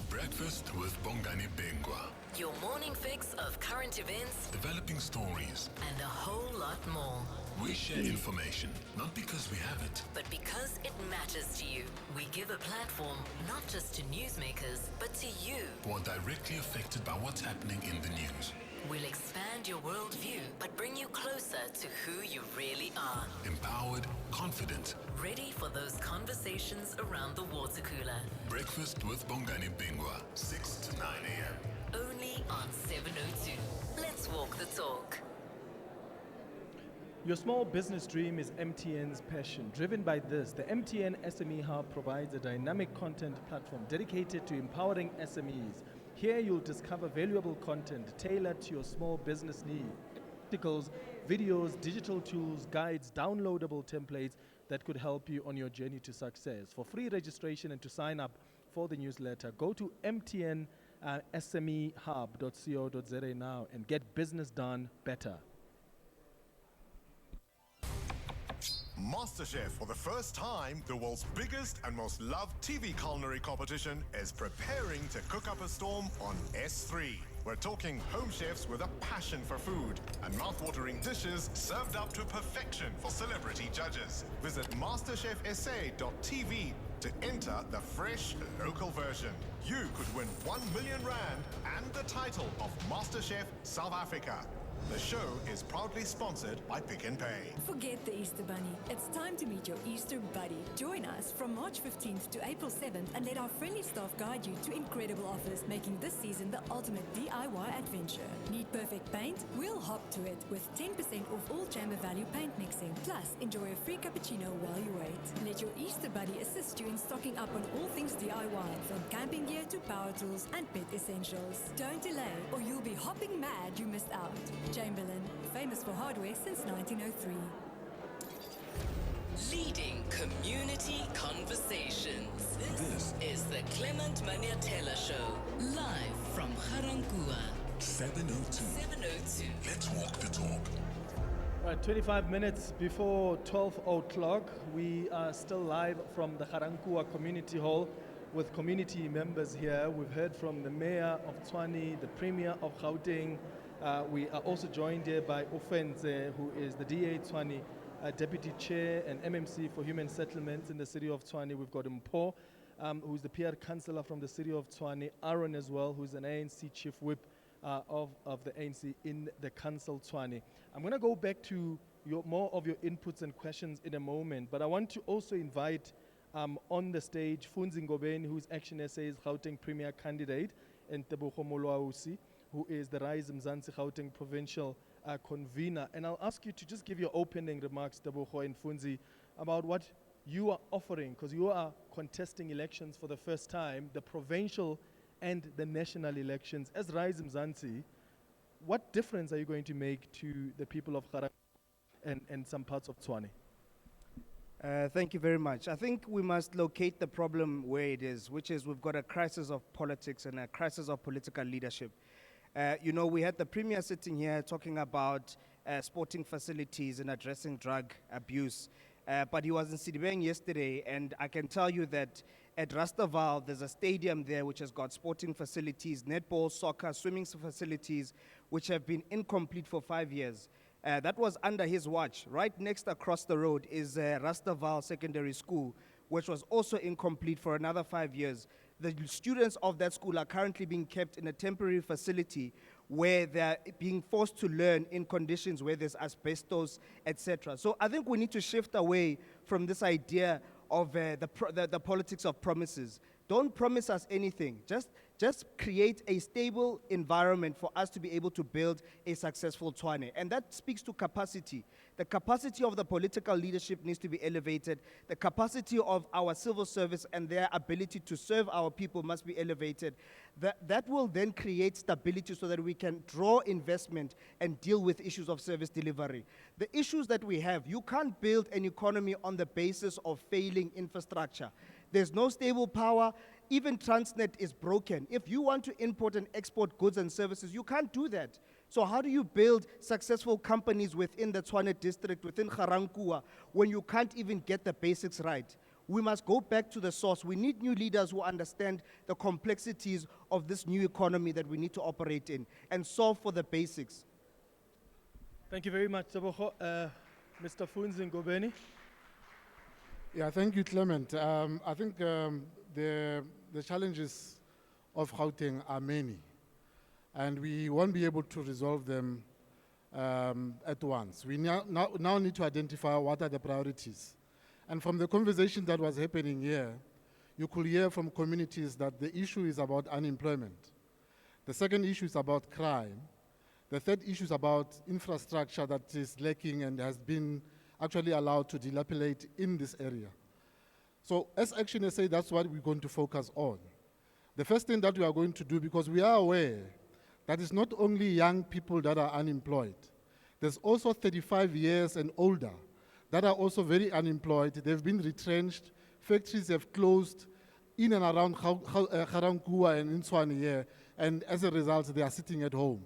Breakfast with Bongani Bengwa. Your morning fix of current events, Developing stories. and a whole lot more. We share information, not because we have it. But because it matters to you, we give a platform not just to newsmakers, but to you. Who are directly affected by what's happening in the news. We'll expand your worldview, but bring you closer to who you really are. Empowered, confident. Ready for those conversations around the water cooler. Breakfast with Bongani Bingwa, 6 to 9 a.m. Only on 702. Let's walk the talk. Your small business dream is MTN's passion. Driven by this, the MTN SME Hub provides a dynamic content platform dedicated to empowering SMEs. Here you'll discover valuable content tailored to your small business needs. Articles, videos, digital tools, guides, downloadable templates that could help you on your journey to success. For free registration and to sign up for the newsletter, go to mtnsmehub.co.za now and get business done better. MasterChef, for the first time, the world's biggest and most loved TV culinary competition, is preparing to cook up a storm on S3. We're talking home chefs with a passion for food and mouth-watering dishes served up to perfection for celebrity judges. Visit masterchefsa.tv to enter the fresh local version. You could win 1 million rand and the title of MasterChef South Africa. The show is proudly sponsored by Pick n Pay. Forget the Easter Bunny. It's time to meet your Easter buddy. Join us from March 15th to April 7th and let our friendly staff guide you to incredible offers, making this season the ultimate DIY adventure. Need perfect paint? We'll hop to it with 10% off all Chamber Value paint mixing. Plus, enjoy a free cappuccino while you wait. Let your Easter buddy assist you in stocking up on all things DIY, from camping gear to power tools and pet essentials. Don't delay or you'll be hopping mad you missed out. Chamberlain, famous for hardware since 1903. Leading community conversations. This is the Clement Manyathela Show, live from Ga-Rankuwa. 702. 702. Let's walk the talk. Right, 25 minutes before 12 o'clock, we are still live from the Ga-Rankuwa Community Hall with community members here. We've heard from the Mayor of Tshwane, the Premier of Gauteng. We are also joined here by Ofentse, who is the DA Tshwane Deputy Chair and MMC for Human Settlements in the city of Tshwane. We've got Mpho, who's the PR Councillor from the city of Tshwane. Aaron as well, who's an ANC Chief Whip of the ANC in the Council Tshwane. I'm going to go back to more of your inputs and questions in a moment, but I want to also invite on the stage Funzi Ngobeni, who's Action SA's Gauteng Premier candidate, and Tebogo Molwausi, who is the Rise Mzansi Gauteng Provincial Convener. And I'll ask you to just give your opening remarks, Tebogo and Funzi, about what you are offering, because you are contesting elections for the first time, the provincial and the national elections. As Rise Mzansi, what difference are you going to make to the people of Ga-Rankuwa and some parts of Tshwane? Thank you very much. I think we must locate the problem where it is, which is we've got a crisis of politics and a crisis of political leadership. We had the Premier sitting here talking about sporting facilities and addressing drug abuse. But he was in Sidibeng yesterday, and I can tell you that at Rastaval, there's a stadium there which has got sporting facilities, netball, soccer, swimming facilities, which have been incomplete for 5 years. That was under his watch. Right next across the road is Rastaval Secondary School, which was also incomplete for another 5 years. The students of that school are currently being kept in a temporary facility where they're being forced to learn in conditions where there's asbestos, etc. So I think we need to shift away from this idea of the politics of promises. Don't promise us anything. Just create a stable environment for us to be able to build a successful Tshwane. And that speaks to capacity. The capacity of the political leadership needs to be elevated. The capacity of our civil service and their ability to serve our people must be elevated. That will then create stability so that we can draw investment and deal with issues of service delivery. The issues that we have, you can't build an economy on the basis of failing infrastructure. There's no stable power. Even Transnet is broken. If you want to import and export goods and services, you can't do that. So how do you build successful companies within the Tshwane district, within Ga-Rankuwa, when you can't even get the basics right? We must go back to the source. We need new leaders who understand the complexities of this new economy that we need to operate in and solve for the basics. Thank you very much, Tebogo. Mr. Funzi Ngobeni. Yeah, thank you, Clement. I think the challenges of Gauteng are many, and we won't be able to resolve them at once. We now need to identify what are the priorities And from the conversation that was happening here, you could hear from communities that the issue is about unemployment. The second issue is about crime. The third issue is about infrastructure that is lacking and has been actually allowed to dilapidate in this area. So as Action SA, that's what we're going to focus on. The first thing that we are going to do, because we are aware that it's not only young people that are unemployed, there's also 35 years and older that are also very unemployed. They've been retrenched. Factories have closed in and around Ga-Rankuwa and in Tshwane here, and as a result, they are sitting at home.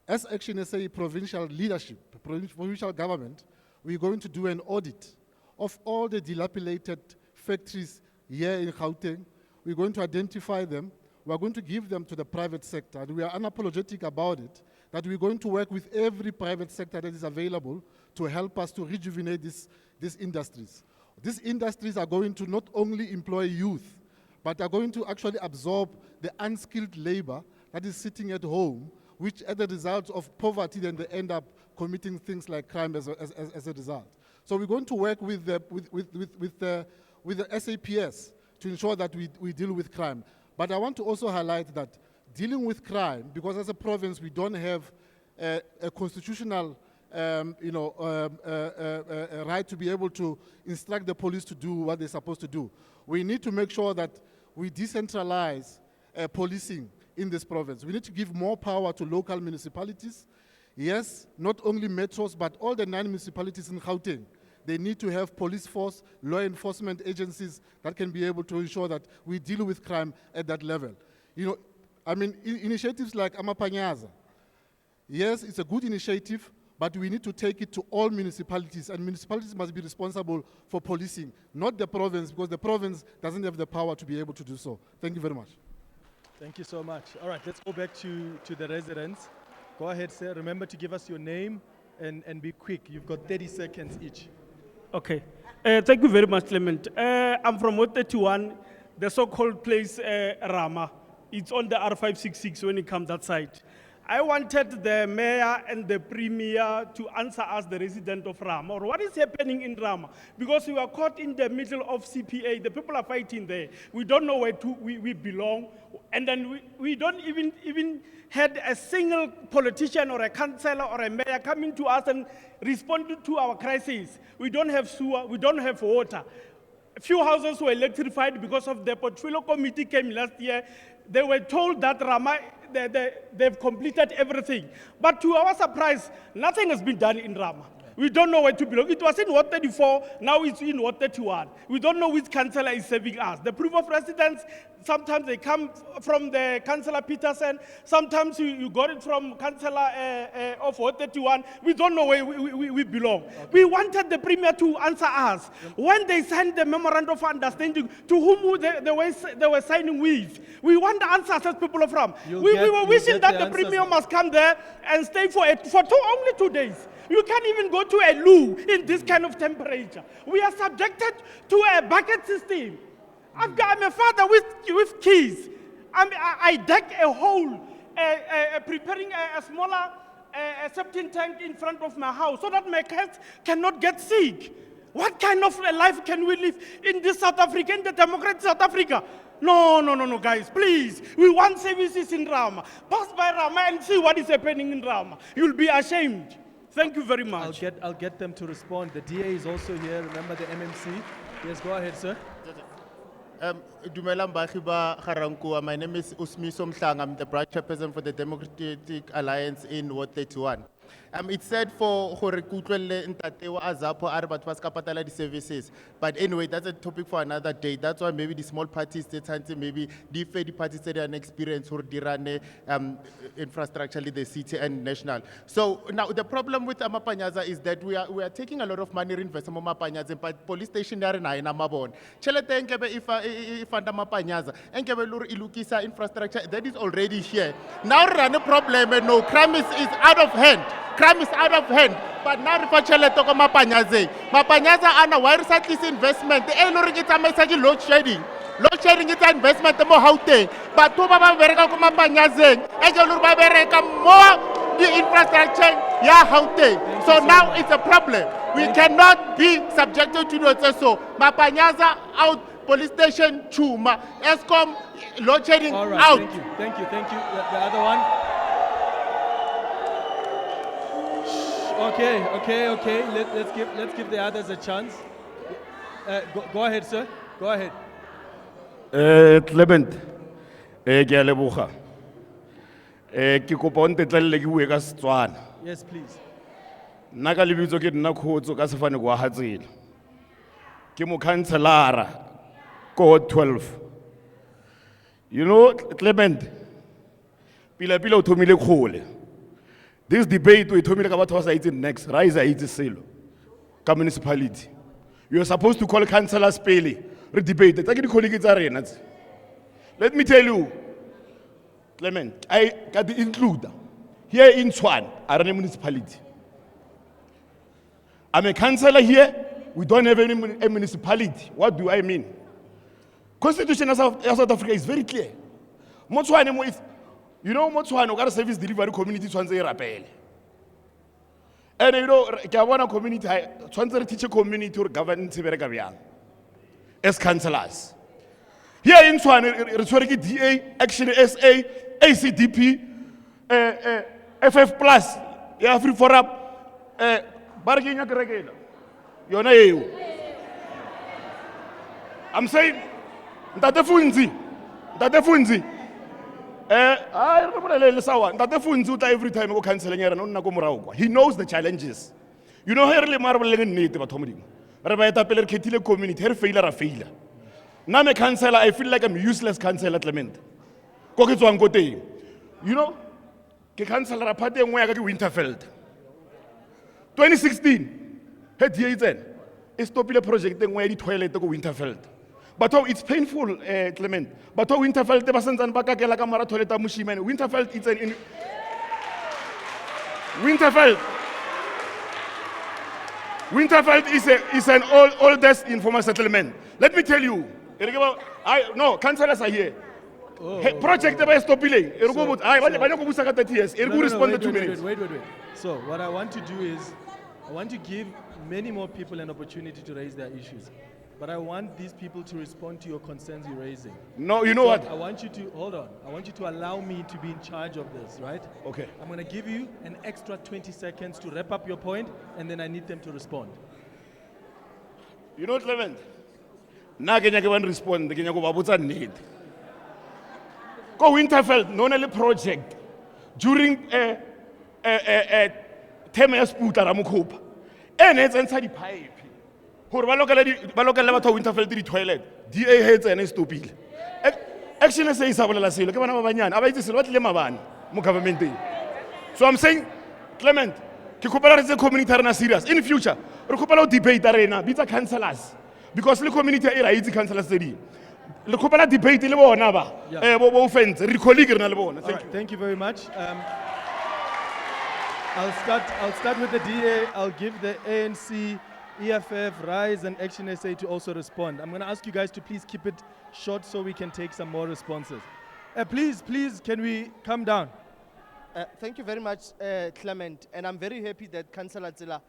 As Action SA provincial leadership, provincial government, we're going to do an audit of all the dilapidated factories here in Gauteng. We're going to identify them. We're going to give them to the private sector. And we are unapologetic about it, that we're going to work with every private sector that is available to help us to rejuvenate these industries. These industries are going to not only employ youth, but are going to actually absorb the unskilled labor that is sitting at home, which as a result of poverty, then they end up committing things like crime as a result. So we're going to work with the SAPS to ensure that we deal with crime. But I want to also highlight that dealing with crime, because as a province we don't have a constitutional right to be able to instruct the police to do what they're supposed to do. We need to make sure that we decentralize policing in this province. We need to give more power to local municipalities. Yes, not only metros, but all the 9 municipalities in Gauteng. They need to have police force, law enforcement agencies that can be able to ensure that we deal with crime at that level. You know, I mean, initiatives like Amapanyaza, yes, it's a good initiative, but we need to take it to all municipalities, and municipalities must be responsible for policing, not the province, because the province doesn't have the power to be able to do so. Thank you very much. Thank you so much. All right, let's go back to the residents. Go ahead, sir. Remember to give us your name and be quick. You've got 30 seconds each. Okay. Thank you very much, Clement. I'm from Ward 31, the so-called place Rama. It's on the R566 when it comes that side. I wanted the mayor and the premier to answer us, the resident of Rama, or what is happening in Rama, because we are caught in the middle of CPA. The people are fighting there. We don't know where we belong, and then we don't even had a single politician or a councillor or a mayor coming to us and responding to our crisis. We don't have sewer, we don't have water. A few houses were electrified because of the Portfolio Committee came last year. They were told that Rama, they've completed everything. But to our surprise, nothing has been done in Rama. We don't know where to belong. It was in Ward 34, now it's in Ward 31. We don't know which councillor is serving us. The proof of residence, sometimes they come from the Councillor Peterson, sometimes you got it from Councillor of Ward 31. We don't know where we belong. Okay. We wanted the Premier to answer us. When they signed the memorandum of understanding, to whom they were signing with, we want the answers as people of Ram. We were wishing that the Premier must come there and stay for only 2 days. You can't even go to a loo in this kind of temperature. We are subjected to a bucket system. I'm a father with kids. I dug a hole, preparing a smaller septic tank in front of my house so that my cats cannot get sick. What kind of a life can we live in this South Africa, in the democratic South Africa? No, guys, please. We want services in Rama. Pass by Rama and see what is happening in Rama. You'll be ashamed. Thank you very much. I'll get them to respond. The DA is also here. Remember the MMC. Yes, go ahead, sir. Dumelang baagi ba Ga-Rankuwa. My name is Usmi Somhlang. I'm the branch chairperson for the Democratic Alliance in Ward 31. It's said for Kutlwele Ntate wa Azapo are batho ba ska patala di services. But anyway, that's a topic for another day. That's why maybe the small parties, maybe the parties that are experienced who dirane infrastructurally the city and national. So now the problem with Amapanyaza is that we are taking a lot of money invest in Amapanyaza, but police station there na ina mabon. Chelete enkebe if Amapanyaza enkebe lur ilukisa infrastructure that is already here. Now run a problem. No, crime is out of hand. Crime is out of hand. But now reportedly talk about Mapanyaza. Mapanyaza ana wire satellite investment. The eloring it's a message load shedding. Load shedding it's an investment mo haute. But to baba bereka ko Mapanyaza. Ejalur baba bereka more the infrastructure ya haute. So now it's a problem. We cannot be subjected to those. So, Mapanyaza out, police station Chuma, ESCOM load shedding All right, out. thank you. The other one. Okay. Let's give the others a chance. Go ahead, sir. Go ahead. Clement, ke a leboga. Ke kopa o ntetlelele ke bue ka Setswana. Yes, please. Nna ka lebitso ke nna Khotso ka sefane kwa Hatsela. Ke mo councilor ko Ward 12. You know, Clement, pila o thomile kgole. This debate we thomile ka batho ba sa itse next, rise a itse selo. Ka municipality. You are supposed to call councillors pele. Re debate. Tsa ke di colleagues tsa rena tse. Let me tell you, Clement, I got the include here in Tshwane, Arane municipality. I'm a councillor here. We don't have any a municipality. What do I mean? Constitution of South Africa is very clear. Motswane, you know, Motswane, got a service delivery community Tshwanetse e rapele. And you know, ke a bona community, Tshwanetse re teach community or governance e bereka byang. As councillors. Here in Tshwane, re tshwere ke DA, Action SA, ACDP, FF Plus, ya Free Forum, ba re kenya kerekela. Yona eo. I'm saying, Ntate Funzi. Re bolele sawa. Ntate Funzi o tla every time go canceling yena o nna go morao kwa. He knows the challenges. You know, here le mara bolele nnete batho modimo. Re ba eta pele re khethile community, re failure. Now I'm a councillor, I feel like I'm useless councillor, Clement. Ko ke tswang ko teng. You know, ke councillor a party engwe ya ka ke Winterfeld. 2016, he DA then, e stopile project engwe ya di toilet ko Winterfeld. But it's painful, Clement. But Winterfeld ba santsane ba kakela ka mara toilet a moshimane. Winterfeld it's an Winterfeld is an oldest informal settlement. Let me tell you. No, councillors are here. Project ba stopile. Ba go busa ka 30 years. E go respond to 2 minutes. Wait. So what I want to do is, I want to give many more people an opportunity to raise their issues. But I want these people to respond to your concerns you're raising. No, you know what? I want you to, hold on. I want you to allow me to be in charge of this, right? Okay. I'm going to give you an extra 20 seconds to wrap up your point, and then I need them to respond. You know, Clement? Na ke nyake ban respond, ke nyako ba botsa nnete. Ko Winterfeld, no le project during term ya Sputa Ramukhupa. It's inside the pipe. Gore ba lokela batho Winterfeld di toilet. DA heads and stupile. Action SA isa bolela selo ke bana ba banyana. Aba itse selo ba tlile mabane mo governmenteng. So I'm saying, Clement, ke khopela re tse community rena serious. In future, re khopela debate arena, bitsa councillors. Because the community era itse councillors tse di. Le khopela debate le bona ba. Bo offense, re colleague rena le bona. Thank you very much. I'll start with the DA. I'll give the ANC, EFF, Rise, and Action SA to also respond. I'm going to ask you guys to please keep it short so we can take some more responses. Please, can we come down? Thank you very much, Clement. And I'm very happy that Councillor Zila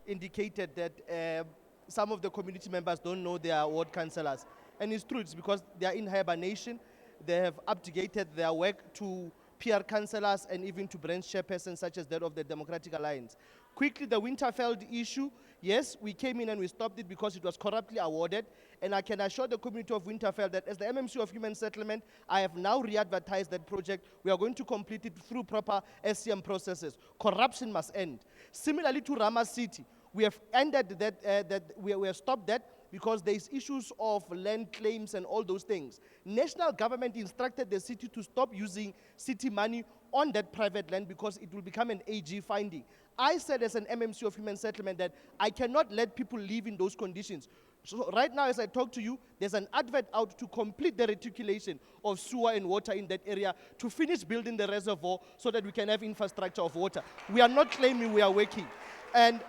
indicated that some of the community members don't know their ward councillors. And it's true, it's because they are in hibernation. They have abdicated their work to PR councillors and even to branch chairpersons such as that of the Democratic Alliance. Quickly, the Winterfeld issue, yes, we came in and we stopped it because it was corruptly awarded. And I can assure the community of Winterfeld that as the MMC of Human Settlement, I have now re-advertised that project. We are going to complete it through proper SCM processes. Corruption must end. Similarly to Rama City, we have ended that, we have stopped that because there is issues of land claims and all those things. National government instructed the city to stop using city money on that private land because it will become an AG finding. I said as an MMC of Human Settlement that I cannot let people live in those conditions. So right now as I talk to you, there's an advert out to complete the reticulation of sewer and water in that area to finish building the reservoir so that we can have infrastructure of water. We are not claiming we are working. And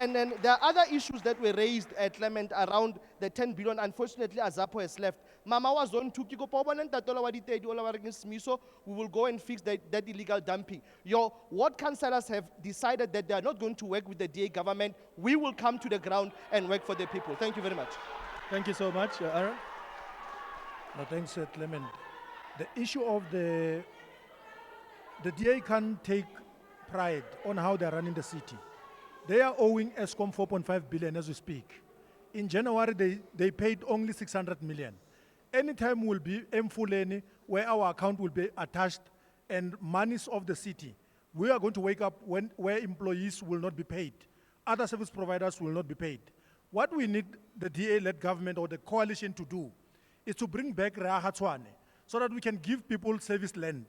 then there are other issues that were raised at Clement around the 10 billion. Unfortunately, Azapo has left. Mama was on to Kiko Pobonen, Tatola Wadite, Dola against Miso. We will go and fix that illegal dumping. Your ward councillors have decided that they are not going to work with the DA government. We will come to the ground and work for the people. Thank you very much. Thank you so much. Aaron? No, thanks, Clement. The issue of the DA can't take pride on how they're running the city. They are owing ESCOM 4.5 billion as we speak. In January, they paid only 600 million. Anytime will be Mfuleni, where our account will be attached and monies of the city. We are going to wake up where employees will not be paid. Other service providers will not be paid. What we need the DA-led government or the coalition to do is to bring back Rahatswane so that we can give people service land.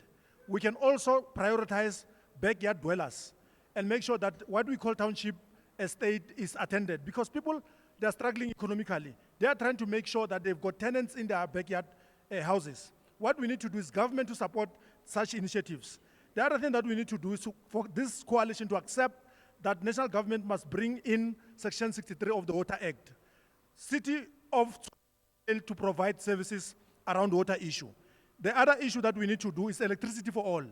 We can also prioritize backyard dwellers and make sure that what we call township estate is attended, because people, they're struggling economically. They are trying to make sure that they've got tenants in their backyard houses. What we need to do is government to support such initiatives. The other thing that we need to do is for this coalition to accept that national government must bring in Section 63 of the Water Act. City of to provide services around water issue. The other issue that we need to do is electricity for all.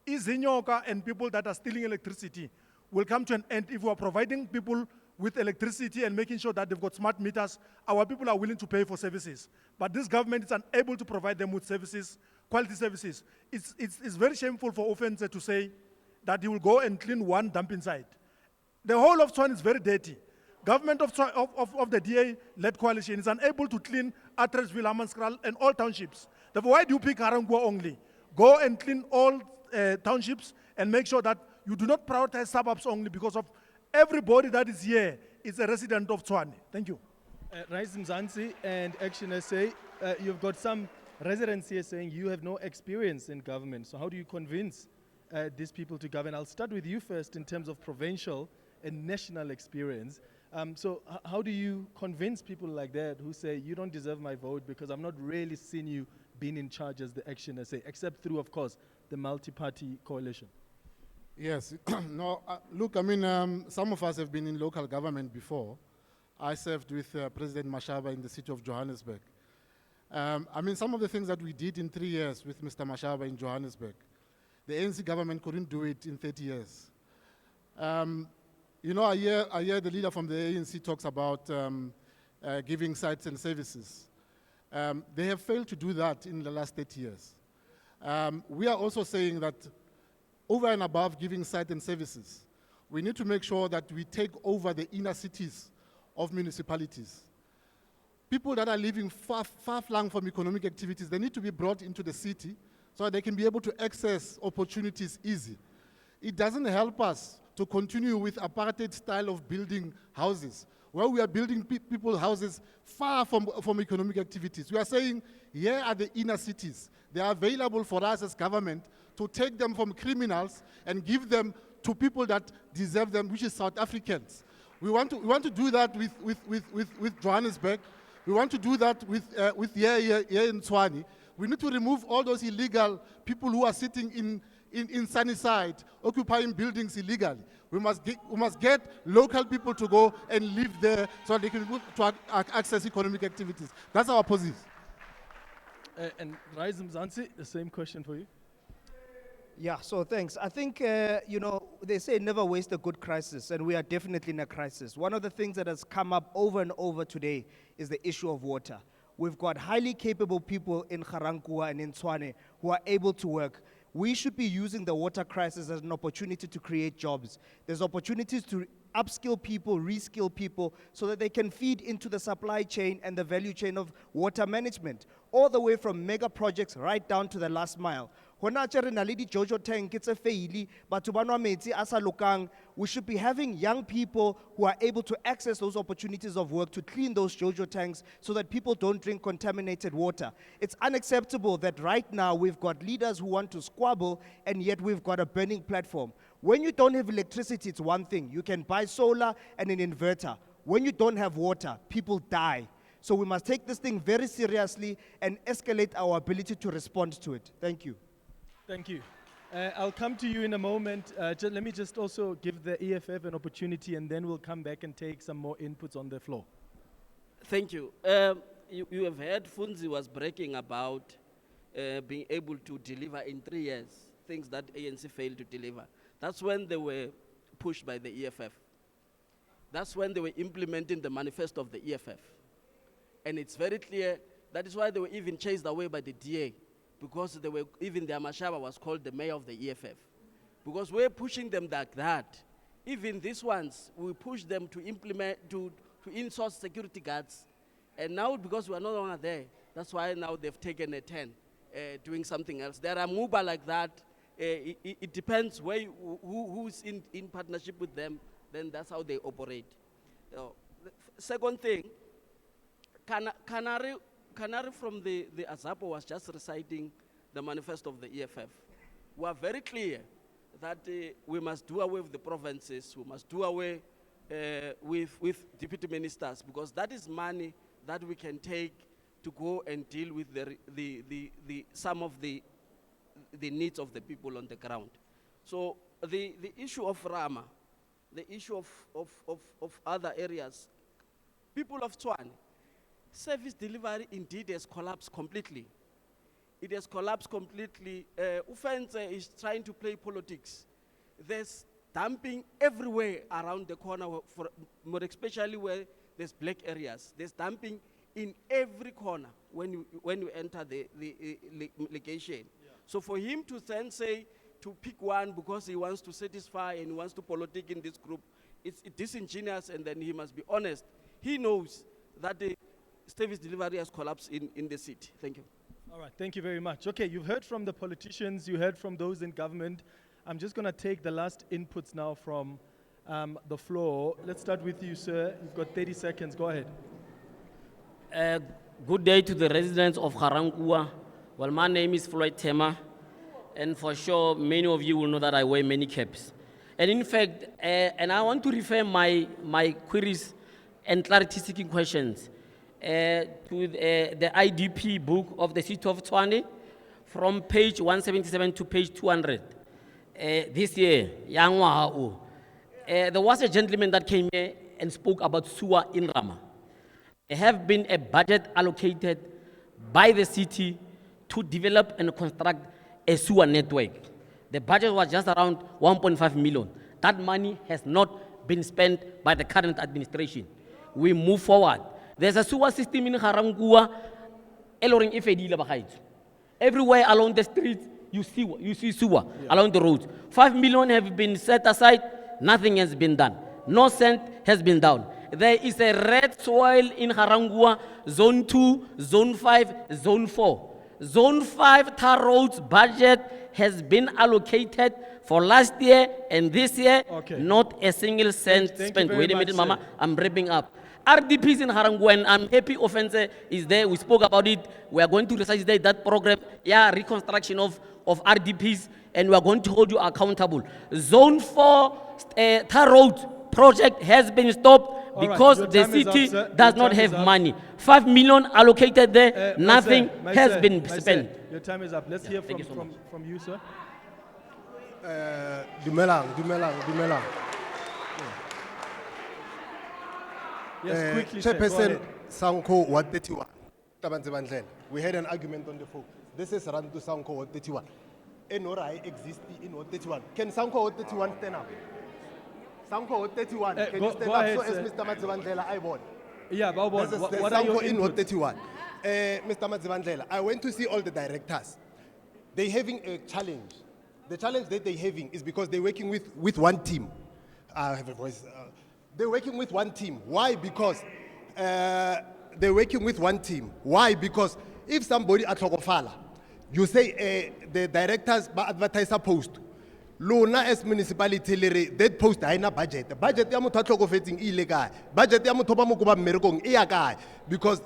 Izinyoka and people that are stealing electricity will come to an end if we are providing people with electricity and making sure that they've got smart meters. Our people are willing to pay for services. But this government is unable to provide them with services, quality services. It's very shameful for Offense to say that he will go and clean one dumping site. The whole of Tshwane is very dirty. Government of the DA-led coalition is unable to clean Attersville, Hammanskraal, and all townships. Therefore, why do you pick Ga-Rankuwa only? Go and clean all townships and make sure that you do not prioritize suburbs only, because of everybody that is here is a resident of Tshwane. Thank you. Rise Mzansi and Action SA, you've got some residents here saying you have no experience in government. So how do you convince these people to govern? I'll start with you first in terms of provincial and national experience. So how do you convince people like that who say, you don't deserve my vote because I'm not really seeing you being in charge as the Action SA, except through, of course, the multi-party coalition? Yes, no, look, I mean, some of us have been in local government before. I served with President Mashaba in the city of Johannesburg. I mean, some of the things that we did in 3 years with Mr. Mashaba in Johannesburg, the ANC government couldn't do it in 30 years. You know, I hear the leader from the ANC talks about giving sites and services. They have failed to do that in the last 30 years. We are also saying that over and above giving sites and services, we need to make sure that we take over the inner cities of municipalities. People that are living far-flung from economic activities, they need to be brought into the city so that they can be able to access opportunities easy. It doesn't help us to continue with apartheid style of building houses, where we are building people's houses far from economic activities. We are saying, here are the inner cities. They are available for us as government to take them from criminals and give them to people that deserve them, which is South Africans. We want to do that with Johannesburg. We want to do that with here in Tshwane. We need to remove all those illegal people who are sitting in Sunnyside, occupying buildings illegally. We must get local people to go and live there so they can go to access economic activities. That's our position. And Rise Mzansi, the same question for you. Yeah, so thanks. I think, you know, they say never waste a good crisis, and we are definitely in a crisis. One of the things that has come up over and over today is the issue of water. We've got highly capable people in Ga-Rankuwa and in Tshwane who are able to work. We should be using the water crisis as an opportunity to create jobs. There's opportunities to upskill people, reskill people, so that they can feed into the supply chain and the value chain of water management, all the way from mega projects right down to the last mile. Jojo tank, it's a faili, but we should be having young people who are able to access those opportunities of work to clean those Jojo tanks so that people don't drink contaminated water. It's unacceptable that right now we've got leaders who want to squabble and yet we've got a burning platform. When you don't have electricity, it's one thing. You can buy solar and an inverter. When you don't have water, people die. So we must take this thing very seriously and escalate our ability to respond to it. Thank you. Thank you. I'll come to you in a moment. Let me just also give the EFF an opportunity, and then we'll come back and take some more inputs on the floor. Thank you. You have heard Funzi was bragging about being able to deliver in 3 years things that ANC failed to deliver. That's when they were pushed by the EFF. That's when they were implementing the manifesto of the EFF. And it's very clear, that is why they were even chased away by the DA, because they were, even the Amashaba was called the mayor of the EFF. Because we're pushing them like that. Even these ones, we push them to implement, to in-source security guards. And now, because we are no longer there, that's why now they've taken a turn, doing something else. There are MUBA like that. It depends who's in partnership with them, then that's how they operate. Second thing, Canary from the Azapo was just reciting the manifesto of the EFF. We are very clear that we must do away with the provinces, we must do away with deputy ministers, because that is money that we can take to go and deal with some of the needs of the people on the ground. So the issue of Rama, the issue of other areas, people of Tshwane, service delivery indeed has collapsed completely. It has collapsed completely. Ufense is trying to play politics. There's dumping everywhere around the corner, more especially where there's black areas. There's dumping in every corner when you enter the location. Yeah. So for him to then say, to pick one because he wants to satisfy and he wants to politic in this group, it's disingenuous, and then he must be honest. He knows that the service delivery has collapsed in the city. Thank you. All right, thank you very much. Okay, you've heard from the politicians, you heard from those in government. I'm just going to take the last inputs now from the floor. Let's start with you, sir. You've got 30 seconds. Go ahead. Good day to the residents of Ga-Rankuwa. Well, my name is Floyd Tema, and for sure, many of you will know that I wear many caps. And in fact, and I want to refer my queries and clarity-seeking questions to the IDP book of the City of Tshwane, from page 177 to page 200. This year, there was a gentleman that came here and spoke about sewer in Rama. There have been a budget allocated by the city to develop and construct a sewer network. The budget was just around 1.5 million. That money has not been spent by the current administration. We move forward. There's a sewer system in Ga-Rankuwa, everywhere along the streets, you see sewer along the roads. 5 million have been set aside, nothing has been done. No cent has been down. There is a red soil in Ga-Rankuwa, zone 2, zone 5, zone 4. Zone 5 tar roads budget has been allocated for last year and this year, not a single cent spent. Wait a minute, Mama, sir. I'm wrapping up. RDPs in Ga-Rankuwa, and I'm happy Offense is there. We spoke about it. We are going to resuscitate that program, reconstruction of RDPs, and we are going to hold you accountable. Zone 4 tar road project has been stopped because the city does not have money. 5 million allocated there, nothing has been spent. Your time is up. Let's hear from you, sir. Dumelang. Yes, quickly, Chairperson Sanko, Ward 31. We had an argument on the phone. This is run to Sanko, Ward 31. NORI exists in Ward 31. Can Sanko, Ward 31 stand up? Sanko, Ward 31. Can you stand up ahead, so as sir. Mr. Matsivandlela, I born? Yeah, Baubon, what are Sanko your in Ward inputs? 31. Mr. Matsivandlela, I went to see all the directors. They're having a challenge. The challenge that they're having is because they're working with one team. I have a voice. They're working with one team. Why? Because they're working with one team. Why? Because if somebody at Logofala, you say the directors advertise a post. Luna as municipality, that post haina budget. The budget ya motho a tlhokofetseng e ile kae? Budget ya motho ba mo go ba mmerekong e ya kae? Because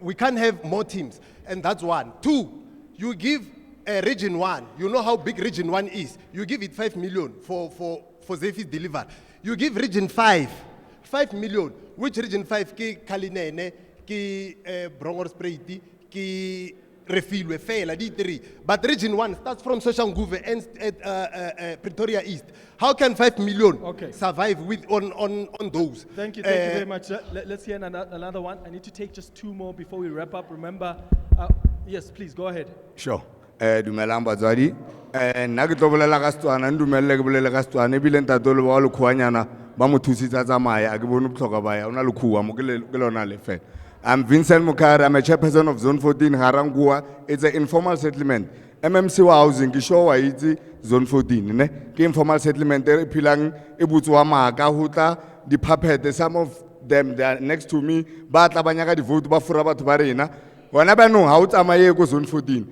we can't have more teams, and that's one. Two, you give region 1. You know how big region 1 is. You give it 5 million for service delivery. You give region 5 million, which region 5 ki Kalinene, ki Brongor Spriti, ki refilwe fela di 3, but region 1 starts from Soshanguve, ends at Pretoria East. How can 5 million survive with on those? Thank you very much. Let's hear another one. I need to take just 2 more before we wrap up. Remember, yes, please go ahead. Sure. Dumelang batswadi. Nna ke tlo bolela ka Setswana, ndumelele ke bolele ka Setswana, ebile ntate le ba lekhuanyana ba mo thusitse a tsamaya, a ke bone botlhokwa ba ya, o na lekhuwa mo ke lona le fela. I'm Vincent Mukari, I'm a chairperson of Zone 14, Ga-Rankuwa. It's an informal settlement. MMC wa housing, ke sure wa itse Zone 14, ne? Ke informal settlement, e philang e butswa maaka ho tla di puppet, some of them, they are next to me, ba tla ba nyaka di vote ba fura batho ba rena. Wana ba no ha o tsamaye go Zone 14.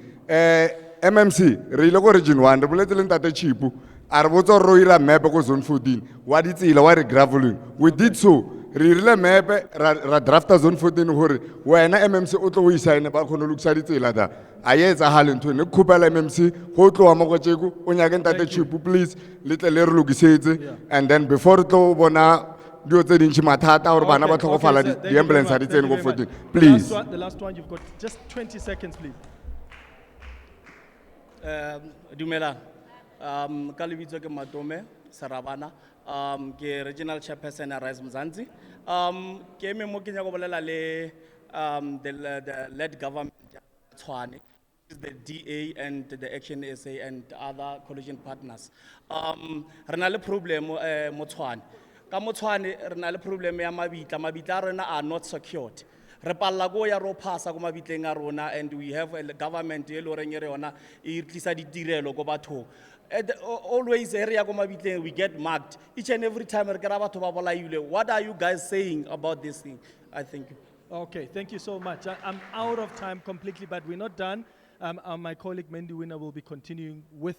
MMC, re ile go region 1, re boletse le ntate Chipu, a re botsa ro ira map go Zone 14. Wa ditsela wa re graveling. We did so. Re irile map ra drafta Zone 14 hore wena MMC o tlo o isaine ba khona lokisa ditsela da. A yetsa ha le ntho ne khupela MMC go tloa mo go tsheko o nyaka ntate Chipu please le tle le re lokisetse, and then before re tlo bona dio tse dintsi mathata hore bana ba tlhokofala di ambulance ha di tsene go 14 please. The last one, you've got just 20 seconds, please. Dumelang. Ka lebitso ke Matome Sarabana. Ke regional chairperson at Rise Mzansi. Ke eme mo ke nyaka go bolela le the led government Tshwane, the DA and the Action SA and other coalition partners. Re na le problem mo Tshwane. Ka mo Tshwane re na le problem ya mabitla a rena are not secured. Re palla go ya ro phasa go mabitleng a rona, and we have a government e lo reng e re yona e tlisa ditirelo go batho. Always area go mabitleng we get marked each and every time re kera batho ba bolaile. What are you guys saying about this thing? I think. Okay, thank you so much. I'm out of time completely, but we're not done. My colleague Mendy Winner will be continuing with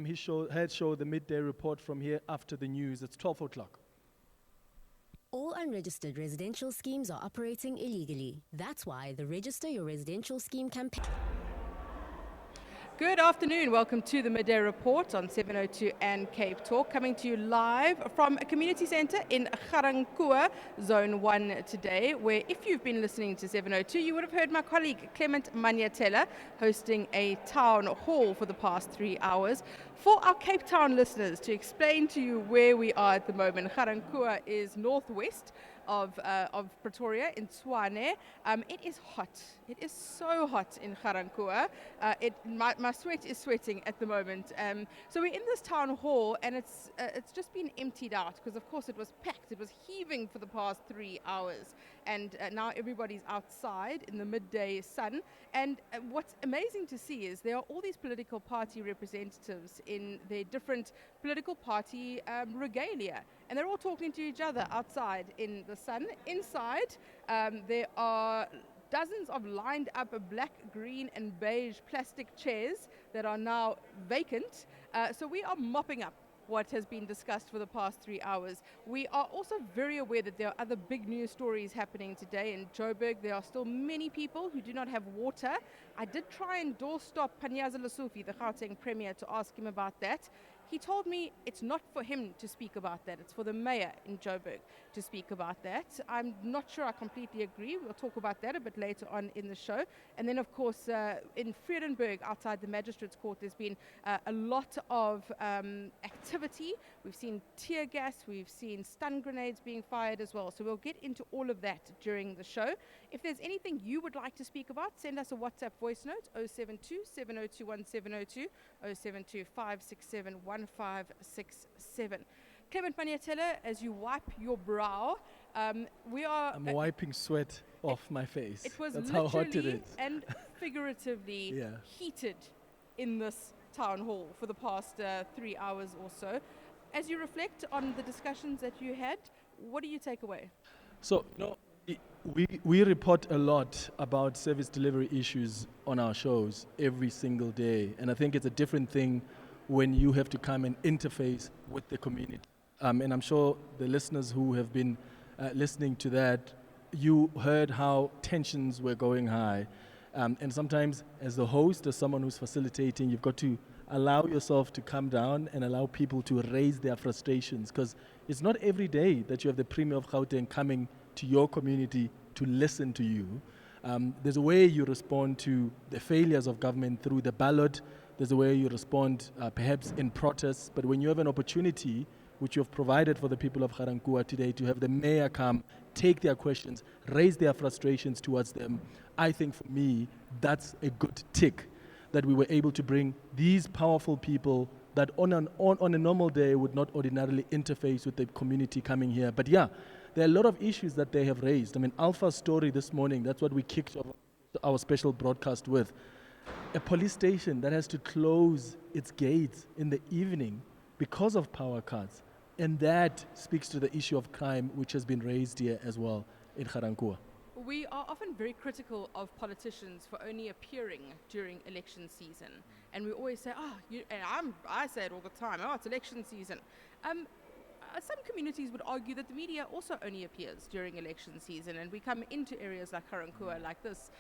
his show, the Midday Report, from here after the news. It's 12 o'clock. All unregistered residential schemes are operating illegally. That's why the Register Your Residential Scheme campaign. Good afternoon. Welcome to the Midday Report on 702 and Cape Talk, coming to you live from a community centre in Ga-Rankuwa, Zone 1 today, where if you've been listening to 702, you would have heard my colleague Clement Manyathela hosting a town hall for the past 3 hours. For our Cape Town listeners, to explain to you where we are at the moment, Ga-Rankuwa is northwest of Pretoria in Tshwane. It is hot. It is so hot in Ga-Rankuwa. My sweat is sweating at the moment. So we're in this town hall, and it's just been emptied out because, of course, it was packed. It was heaving for the past 3 hours, and now everybody's outside in the midday sun. And what's amazing to see is there are all these political party representatives in their different political party regalia, and they're all talking to each other outside in the sun. Inside, there are dozens of lined up black, green and beige plastic chairs that are now vacant. So we are mopping up what has been discussed for the past 3 hours. We are also very aware that there are other big news stories happening today in Joburg. There are still many people who do not have water. I did try and doorstop Panyaza Lesufi, the Gauteng Premier, to ask him about that. He told me it's not for him to speak about that. It's for the mayor in Joburg to speak about that. I'm not sure I completely agree. We'll talk about that a bit later on in the show. And then, of course, in Vredenburg, outside the Magistrates Court, there's been a lot of activity. We've seen tear gas. We've seen stun grenades being fired as well. So we'll get into all of that during the show. If there's anything you would like to speak about, send us a WhatsApp voice note, 072 7021 702, 072 567 1567. Clement Manyathela, as you wipe your brow, I'm wiping sweat off my face. It was That's literally how hot it is. and figuratively heated in this town hall for the past 3 hours or so. As you reflect on the discussions that you had, what do you take away? So, we report a lot about service delivery issues on our shows every single day. And I think it's a different thing when you have to come and interface with the community. And I'm sure the listeners who have been listening to that, you heard how tensions were going high. And sometimes as the host, as someone who's facilitating, you've got to allow yourself to come down and allow people to raise their frustrations, because it's not every day that you have the Premier of Gauteng coming to your community to listen to you. There's a way you respond to the failures of government through the ballot. There's a way you respond perhaps in protests. But when you have an opportunity, which you have provided for the people of Ga-Rankuwa today, to have the mayor come, take their questions, raise their frustrations towards them, I think for me, that's a good tick, that we were able to bring these powerful people that on a normal day would not ordinarily interface with the community coming here. But yeah, there are a lot of issues that they have raised. I mean, Alpha's story this morning, that's what we kicked off our special broadcast with. A police station that has to close its gates in the evening because of power cuts. And that speaks to the issue of crime, which has been raised here as well in Ga-Rankuwa. We are often very critical of politicians for only appearing during election season. And we always say, I say it all the time, it's election season. Some communities would argue that the media also only appears during election season, and we come into areas like Ga-Rankuwa like this,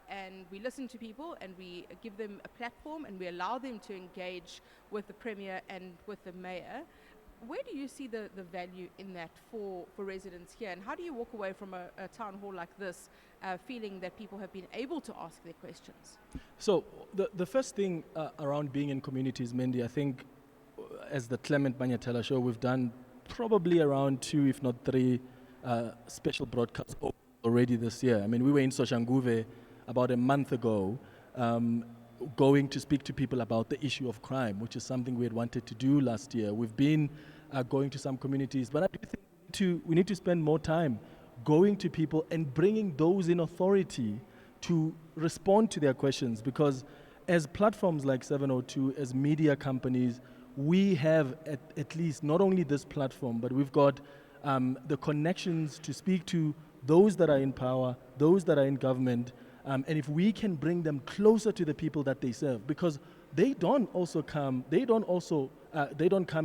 and we listen to people and we give them a platform and we allow them to engage with the Premier and with the Mayor. Where do you see the value in that for residents here, and how do you walk away from a town hall like this feeling that people have been able to ask their questions? So the first thing around being in communities, Mendy, I think as the Clement Manyathela show, we've done probably around 2, if not 3 special broadcasts already this year. I mean, we were in Soshanguve about a month ago, going to speak to people about the issue of crime, which is something we had wanted to do last year. We've been going to some communities, but I do think we need to spend more time going to people and bringing those in authority to respond to their questions, because as platforms like 702, as media companies, we have at least not only this platform, but we've got the connections to speak to those that are in power, those that are in government, and if we can bring them closer to the people that they serve, because they don't come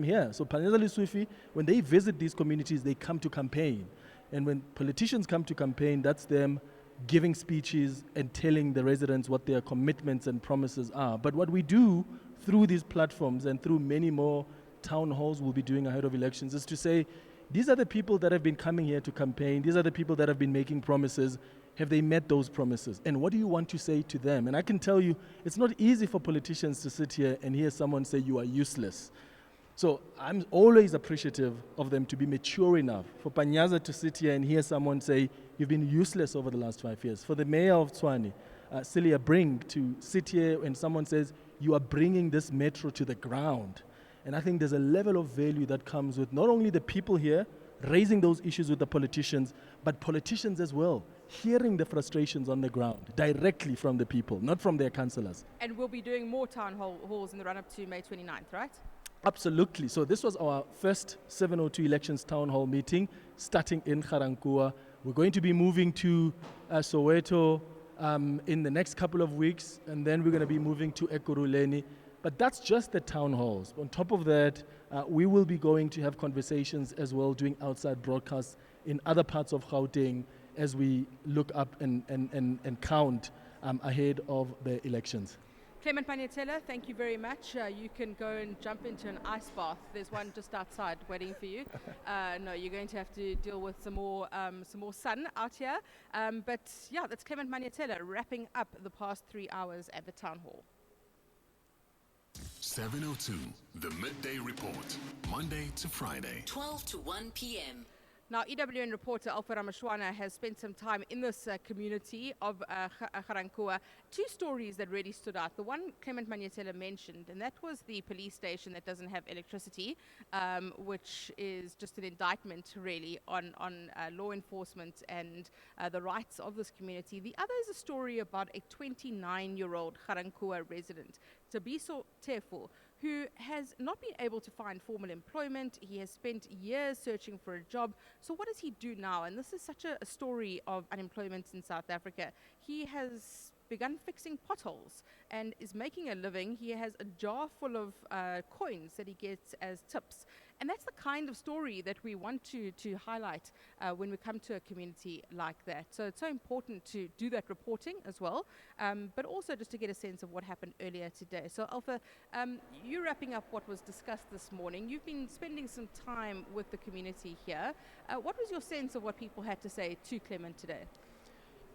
here. So Paneza Leswifi, when they visit these communities, they come to campaign. And when politicians come to campaign, that's them giving speeches and telling the residents what their commitments and promises are. But what we do through these platforms and through many more town halls we'll be doing ahead of elections is to say, these are the people that have been coming here to campaign. These are the people that have been making promises. Have they met those promises? And what do you want to say to them? And I can tell you, it's not easy for politicians to sit here and hear someone say you are useless. So I'm always appreciative of them to be mature enough. For Panyaza to sit here and hear someone say, you've been useless over the last 5 years. For the mayor of Tshwane, Celia Brink, to sit here and someone says, you are bringing this metro to the ground. And I think there's a level of value that comes with not only the people here raising those issues with the politicians, but politicians as well, hearing the frustrations on the ground directly from the people, not from their councillors. And we'll be doing more town halls in the run-up to May 29th, right? Absolutely. So this was our first 702 elections town hall meeting, starting in Ga-Rankuwa. We're going to be moving to Soweto in the next couple of weeks, and then we're going to be moving to Ekurhuleni. But that's just the town halls. On top of that, we will be going to have conversations as well, doing outside broadcasts in other parts of Gauteng as we look up and count ahead of the elections. Clement Manyathela, thank you very much. You can go and jump into an ice bath. There's one just outside waiting for you. No, you're going to have to deal with some more sun out here. But yeah, that's Clement Manyathela wrapping up the past 3 hours at the town hall. 702, the Midday Report, Monday to Friday. 12 to 1 p.m. Now, EWN reporter Alpha Ramashwana has spent some time in this community of Ga-Rankuwa. 2 stories that really stood out. The one Clement Manyathela mentioned, and that was the police station that doesn't have electricity, which is just an indictment, really, on law enforcement and the rights of this community. The other is a story about a 29-year-old Ga-Rankuwa resident, Tabiso Tefu, who has not been able to find formal employment. He has spent years searching for a job. So what does he do now? And this is such a story of unemployment in South Africa. He has begun fixing potholes and is making a living. He has a jar full of coins that he gets as tips. And that's the kind of story that we want to highlight when we come to a community like that. So it's so important to do that reporting as well, but also just to get a sense of what happened earlier today. So Alpha, you're wrapping up what was discussed this morning. You've been spending some time with the community here. What was your sense of what people had to say to Clement today?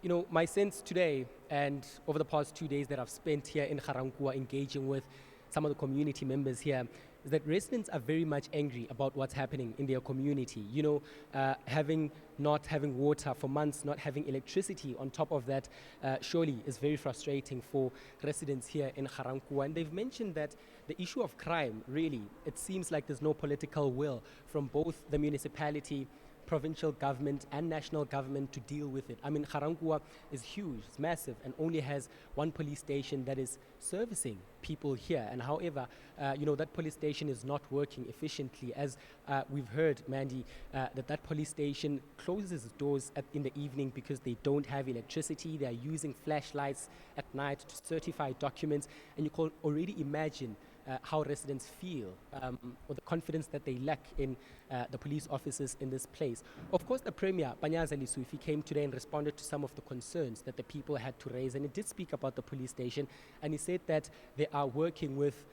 You know, my sense today and over the past 2 days that I've spent here in Ga-Rankuwa engaging with some of the community members here is that residents are very much angry about what's happening in their community. You know, not having water for months, not having electricity on top of that, surely is very frustrating for residents here in Ga-Rankuwa. And they've mentioned that the issue of crime, really, it seems like there's no political will from both the municipality, provincial government and national government to deal with it. I mean, Ga-Rankuwa is huge, it's massive, and only has one police station that is servicing people here. And however, you know, that police station is not working efficiently. As we've heard, Mandy, that police station closes its doors in the evening because they don't have electricity. They are using flashlights at night to certify documents. And you can already imagine how residents feel or the confidence that they lack in the police officers in this place. Of course, the Premier, Manyathela, came today and responded to some of the concerns that the people had to raise, and he did speak about the police station, and he said that they are working with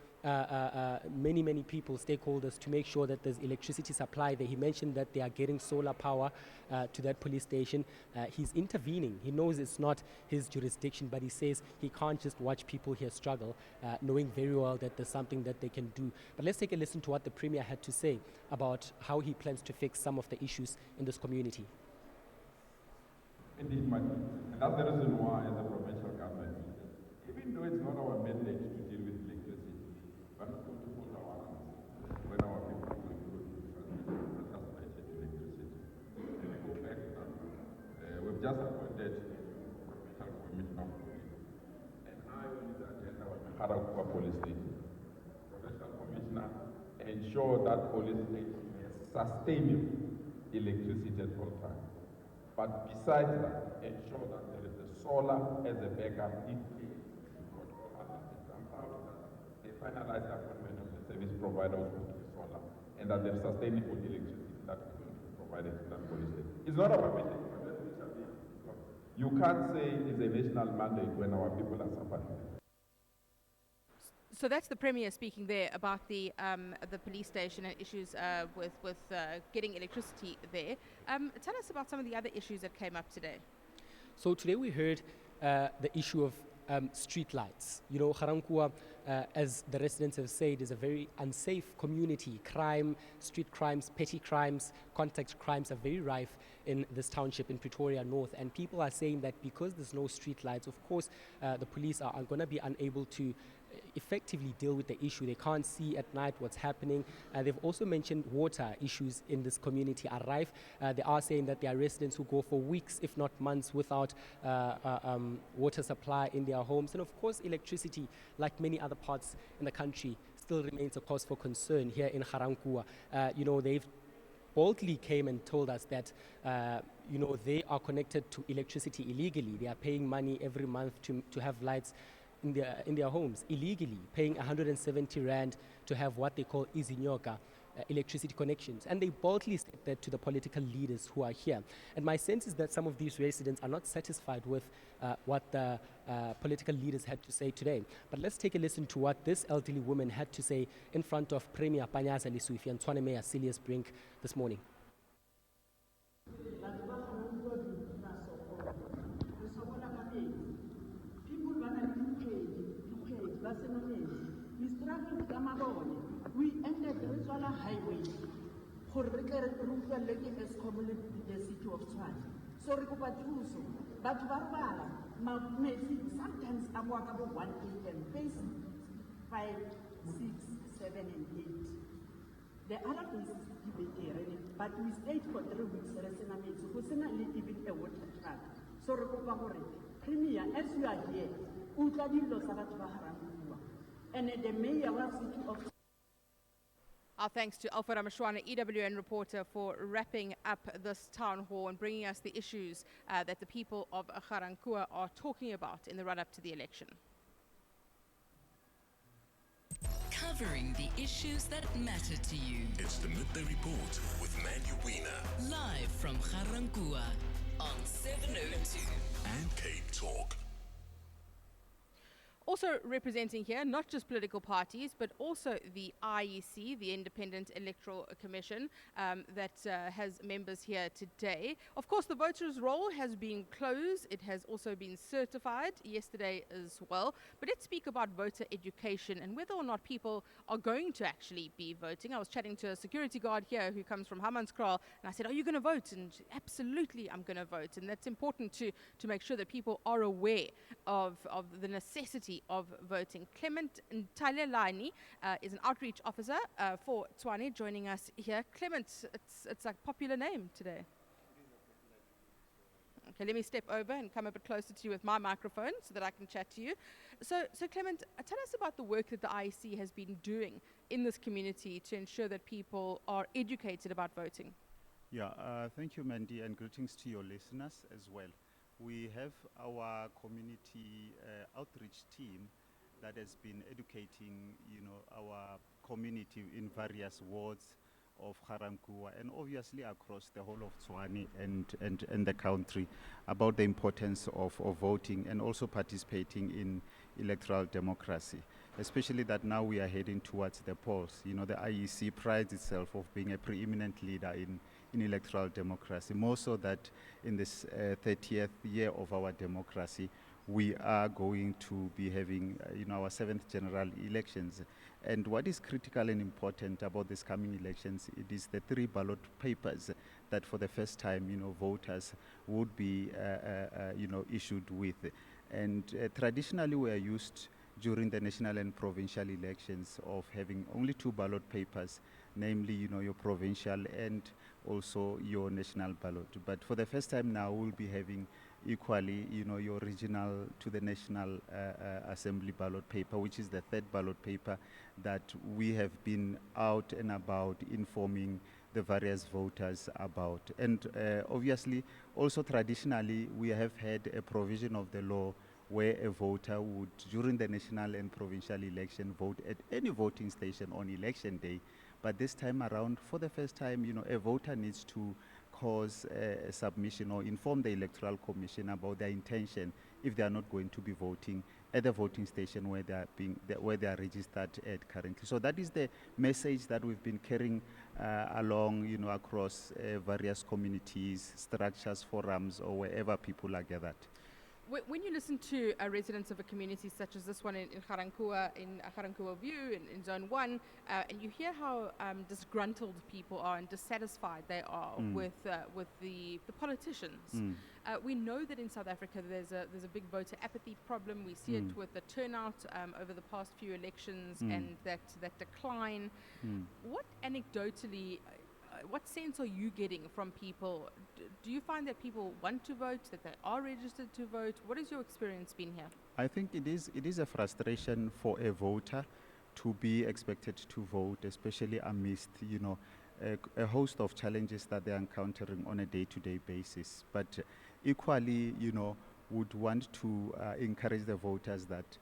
many people, stakeholders, to make sure that there's electricity supply there. He mentioned that they are getting solar power to that police station. He's intervening. He knows it's not his jurisdiction, but he says he can't just watch people here struggle, knowing very well that there's something that they can do. But let's take a listen to what the Premier had to say about how he plans to fix some of the issues in this community. Indeed, and that's the reason why, as a provincial government, even though it's not our mandate to deal with electricity, we're not going to hold our hands when our people are going through transportation electricity. Let me go back to that. We've just appointed a provincial commissioner of police, and high on his agenda was the Ga-Rankuwa police station. Provincial commissioner ensure that police station has sustainable electricity at all times. But besides that, ensure that there is a solar as a backup in case you've got other things. I'm proud that they finalized the appointment of the service provider who's put the solar, and that there's sustainable electricity that is going to be provided to that police station. It's not our mandate, but that's what it is. You can't say it's a national mandate when our people are suffering. So that's the Premier speaking there about the police station and issues with getting electricity there. Tell us about some of the other issues that came up today. So today we heard the issue of street lights. You know, Ga-Rankuwa, as the residents have said, is a very unsafe community. Crime, street crimes, petty crimes, contact crimes are very rife in this township in Pretoria North. And people are saying that because there's no street lights, of course, the police are going to be unable to effectively deal with the issue. They can't see at night what's happening. They've also mentioned water issues in this community are rife. They are saying that there are residents who go for weeks, if not months, without water supply in their homes. And of course, electricity, like many other parts in the country, still remains a cause for concern here in Ga-Rankuwa. You know, they've boldly came and told us that you know, they are connected to electricity illegally. They are paying money every month to have lights in their homes illegally, paying 170 rand to have what they call izinyoka electricity connections. And they boldly said that to the political leaders who are here. And my sense is that some of these residents are not satisfied with what the political leaders had to say today. But let's take a listen to what this elderly woman had to say in front of Premier Manyathela and Tshwane Mayor Celius Brink this morning. We entered the Ritswala Highway for the city of Tshwane. So we could thuso, but sometimes I'm walking about 1 a.m. facing 5, 6, 7, and 8. The other places but we stayed for 3 weeks. So we even a water truck. So we Premier, as you are here, and the mayor of the city of Our thanks to Alpha Ramashwana, EWN reporter, for wrapping up this town hall and bringing us the issues that the people of Ga-Rankuwa are talking about in the run-up to the election. Covering the issues that matter to you. It's the Midday Report with Manyathela. Live from Ga-Rankuwa on 702 and Cape Talk. Also Also representing here, not just political parties, but also the IEC, the Independent Electoral Commission, that has members here today. Of course, the voters' roll has been closed. It has also been certified yesterday as well. But let's speak about voter education and whether or not people are going to actually be voting. I was chatting to a security guard here who comes from Hammanskraal, and I said, "Are you going to vote?" And she, absolutely, I'm going to vote. And that's important to make sure that people are aware of the necessity of voting. Clement Manyathela is an outreach officer for Tshwane, joining us here. Clement, it's a popular name today. Okay, let me step over and come a bit closer to you with my microphone so that I can chat to you. So Clement, tell us about the work that the IEC has been doing in this community to ensure that people are educated about voting. Yeah, thank you, Mandy, and greetings to your listeners as well. We have our community outreach team that has been educating, our community in various wards of Ga-Rankuwa and obviously across the whole of Tshwane and the country about the importance of voting and also participating in electoral democracy, especially that now we are heading towards the polls. The IEC prides itself of being a preeminent leader in electoral democracy, more so that in this 30th year of our democracy, we are going to be having our 7th general elections. And what is critical and important about these coming elections, it is the 3 ballot papers that for the first time, voters would be, issued with. And traditionally we are used during the national and provincial elections of having only 2 ballot papers, namely, your provincial and also your national ballot. But for the first time now, we'll be having equally, your regional to the national assembly ballot paper, which is the 3rd ballot paper that we have been out and about informing the various voters about. And obviously, also traditionally, we have had a provision of the law where a voter would, during the national and provincial election, vote at any voting station on election day. But this time around, for the first time, a voter needs to cause a submission or inform the Electoral Commission about their intention if they are not going to be voting at the voting station where they are registered at currently. So that is the message that we've been carrying along, across various communities, structures, forums, or wherever people are gathered. When you listen to residents of a community such as this one in Ga-Rankuwa, in Ga-Rankuwa View, in Zone 1, and you hear how disgruntled people are and dissatisfied they are with the politicians. We know that in South Africa there's a big voter apathy problem. We see it with the turnout over the past few elections and that decline. What anecdotally, what sense are you getting from people? Do you find that people want to vote, that they are registered to vote? What has your experience been here? I think it is a frustration for a voter to be expected to vote, especially amidst, a host of challenges that they're encountering on a day-to-day basis. But equally, would want to encourage the voters that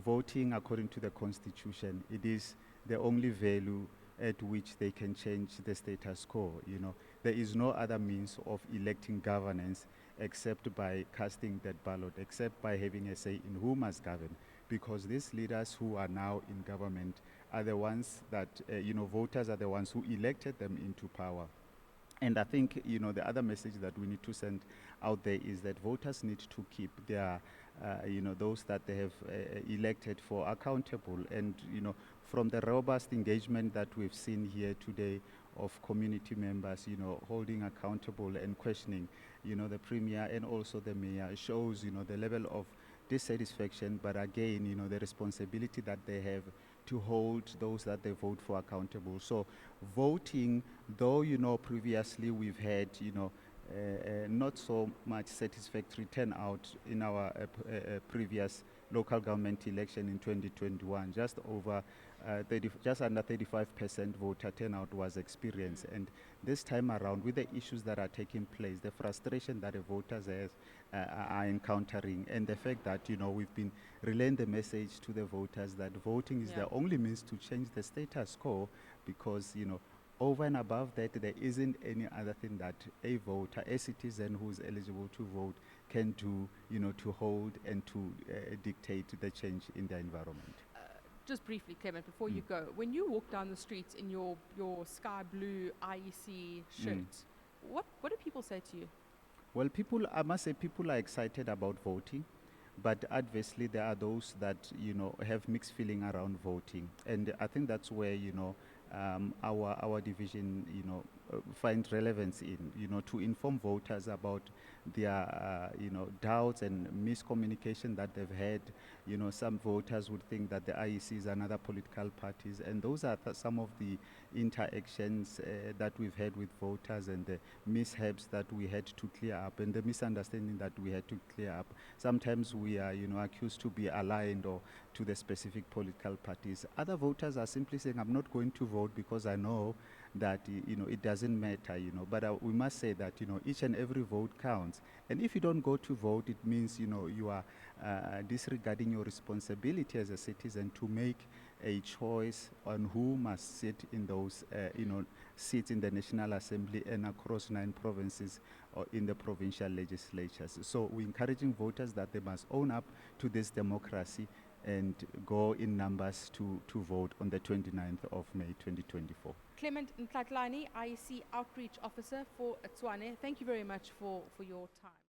voting according to the Constitution, it is the only value at which they can change the status quo. There is no other means of electing governance except by casting that ballot, except by having a say in who must govern, because these leaders who are now in government are the ones that, voters are the ones who elected them into power. And I think, the other message that we need to send out there is that voters need to keep their, those that they have elected for accountable. And, from the robust engagement that we've seen here today of community members, holding accountable and questioning, the Premier and also the Mayor shows, the level of dissatisfaction, but again, the responsibility that they have to hold those that they vote for accountable. So voting, though, previously we've had, not so much satisfactory turnout in our previous local government election in 2021, just under 35% voter turnout was experienced. And this time around, with the issues that are taking place, the frustration that the voters are encountering, and the fact that, we've been relaying the message to the voters that voting is the only means to change the status quo, because, over and above that, there isn't any other thing that a voter, a citizen who's eligible to vote, can do, you know, to hold and to dictate the change in the environment. Just briefly, Clement, before you go, when you walk down the streets in your sky blue IEC shirt, what do people say to you? Well, I must say, people are excited about voting, but obviously there are those that, you know, have mixed feeling around voting. And I think that's where, you know, our division, you know, find relevance in, you know, to inform voters about their, you know, doubts and miscommunication that they've had. You know, some voters would think that the IEC is another political parties, and those are some of the interactions that we've had with voters, and the mishaps that we had to clear up, and the misunderstanding that we had to clear up. Sometimes we are, you know, accused to be aligned or to the specific political parties. Other voters are simply saying, I'm not going to vote because I know that, you know, it doesn't matter, you know. But we must say that, you know, each and every vote counts. And if you don't go to vote, it means, you know, you are disregarding your responsibility as a citizen to make a choice on who must sit in those, you know, seats in the National Assembly and across 9 provinces or in the provincial legislatures. So we're encouraging voters that they must own up to this democracy and go in numbers to vote on the 29th of May 2024. Clement Manyathela, IEC Outreach Officer for Tshwane, thank you very much for your time.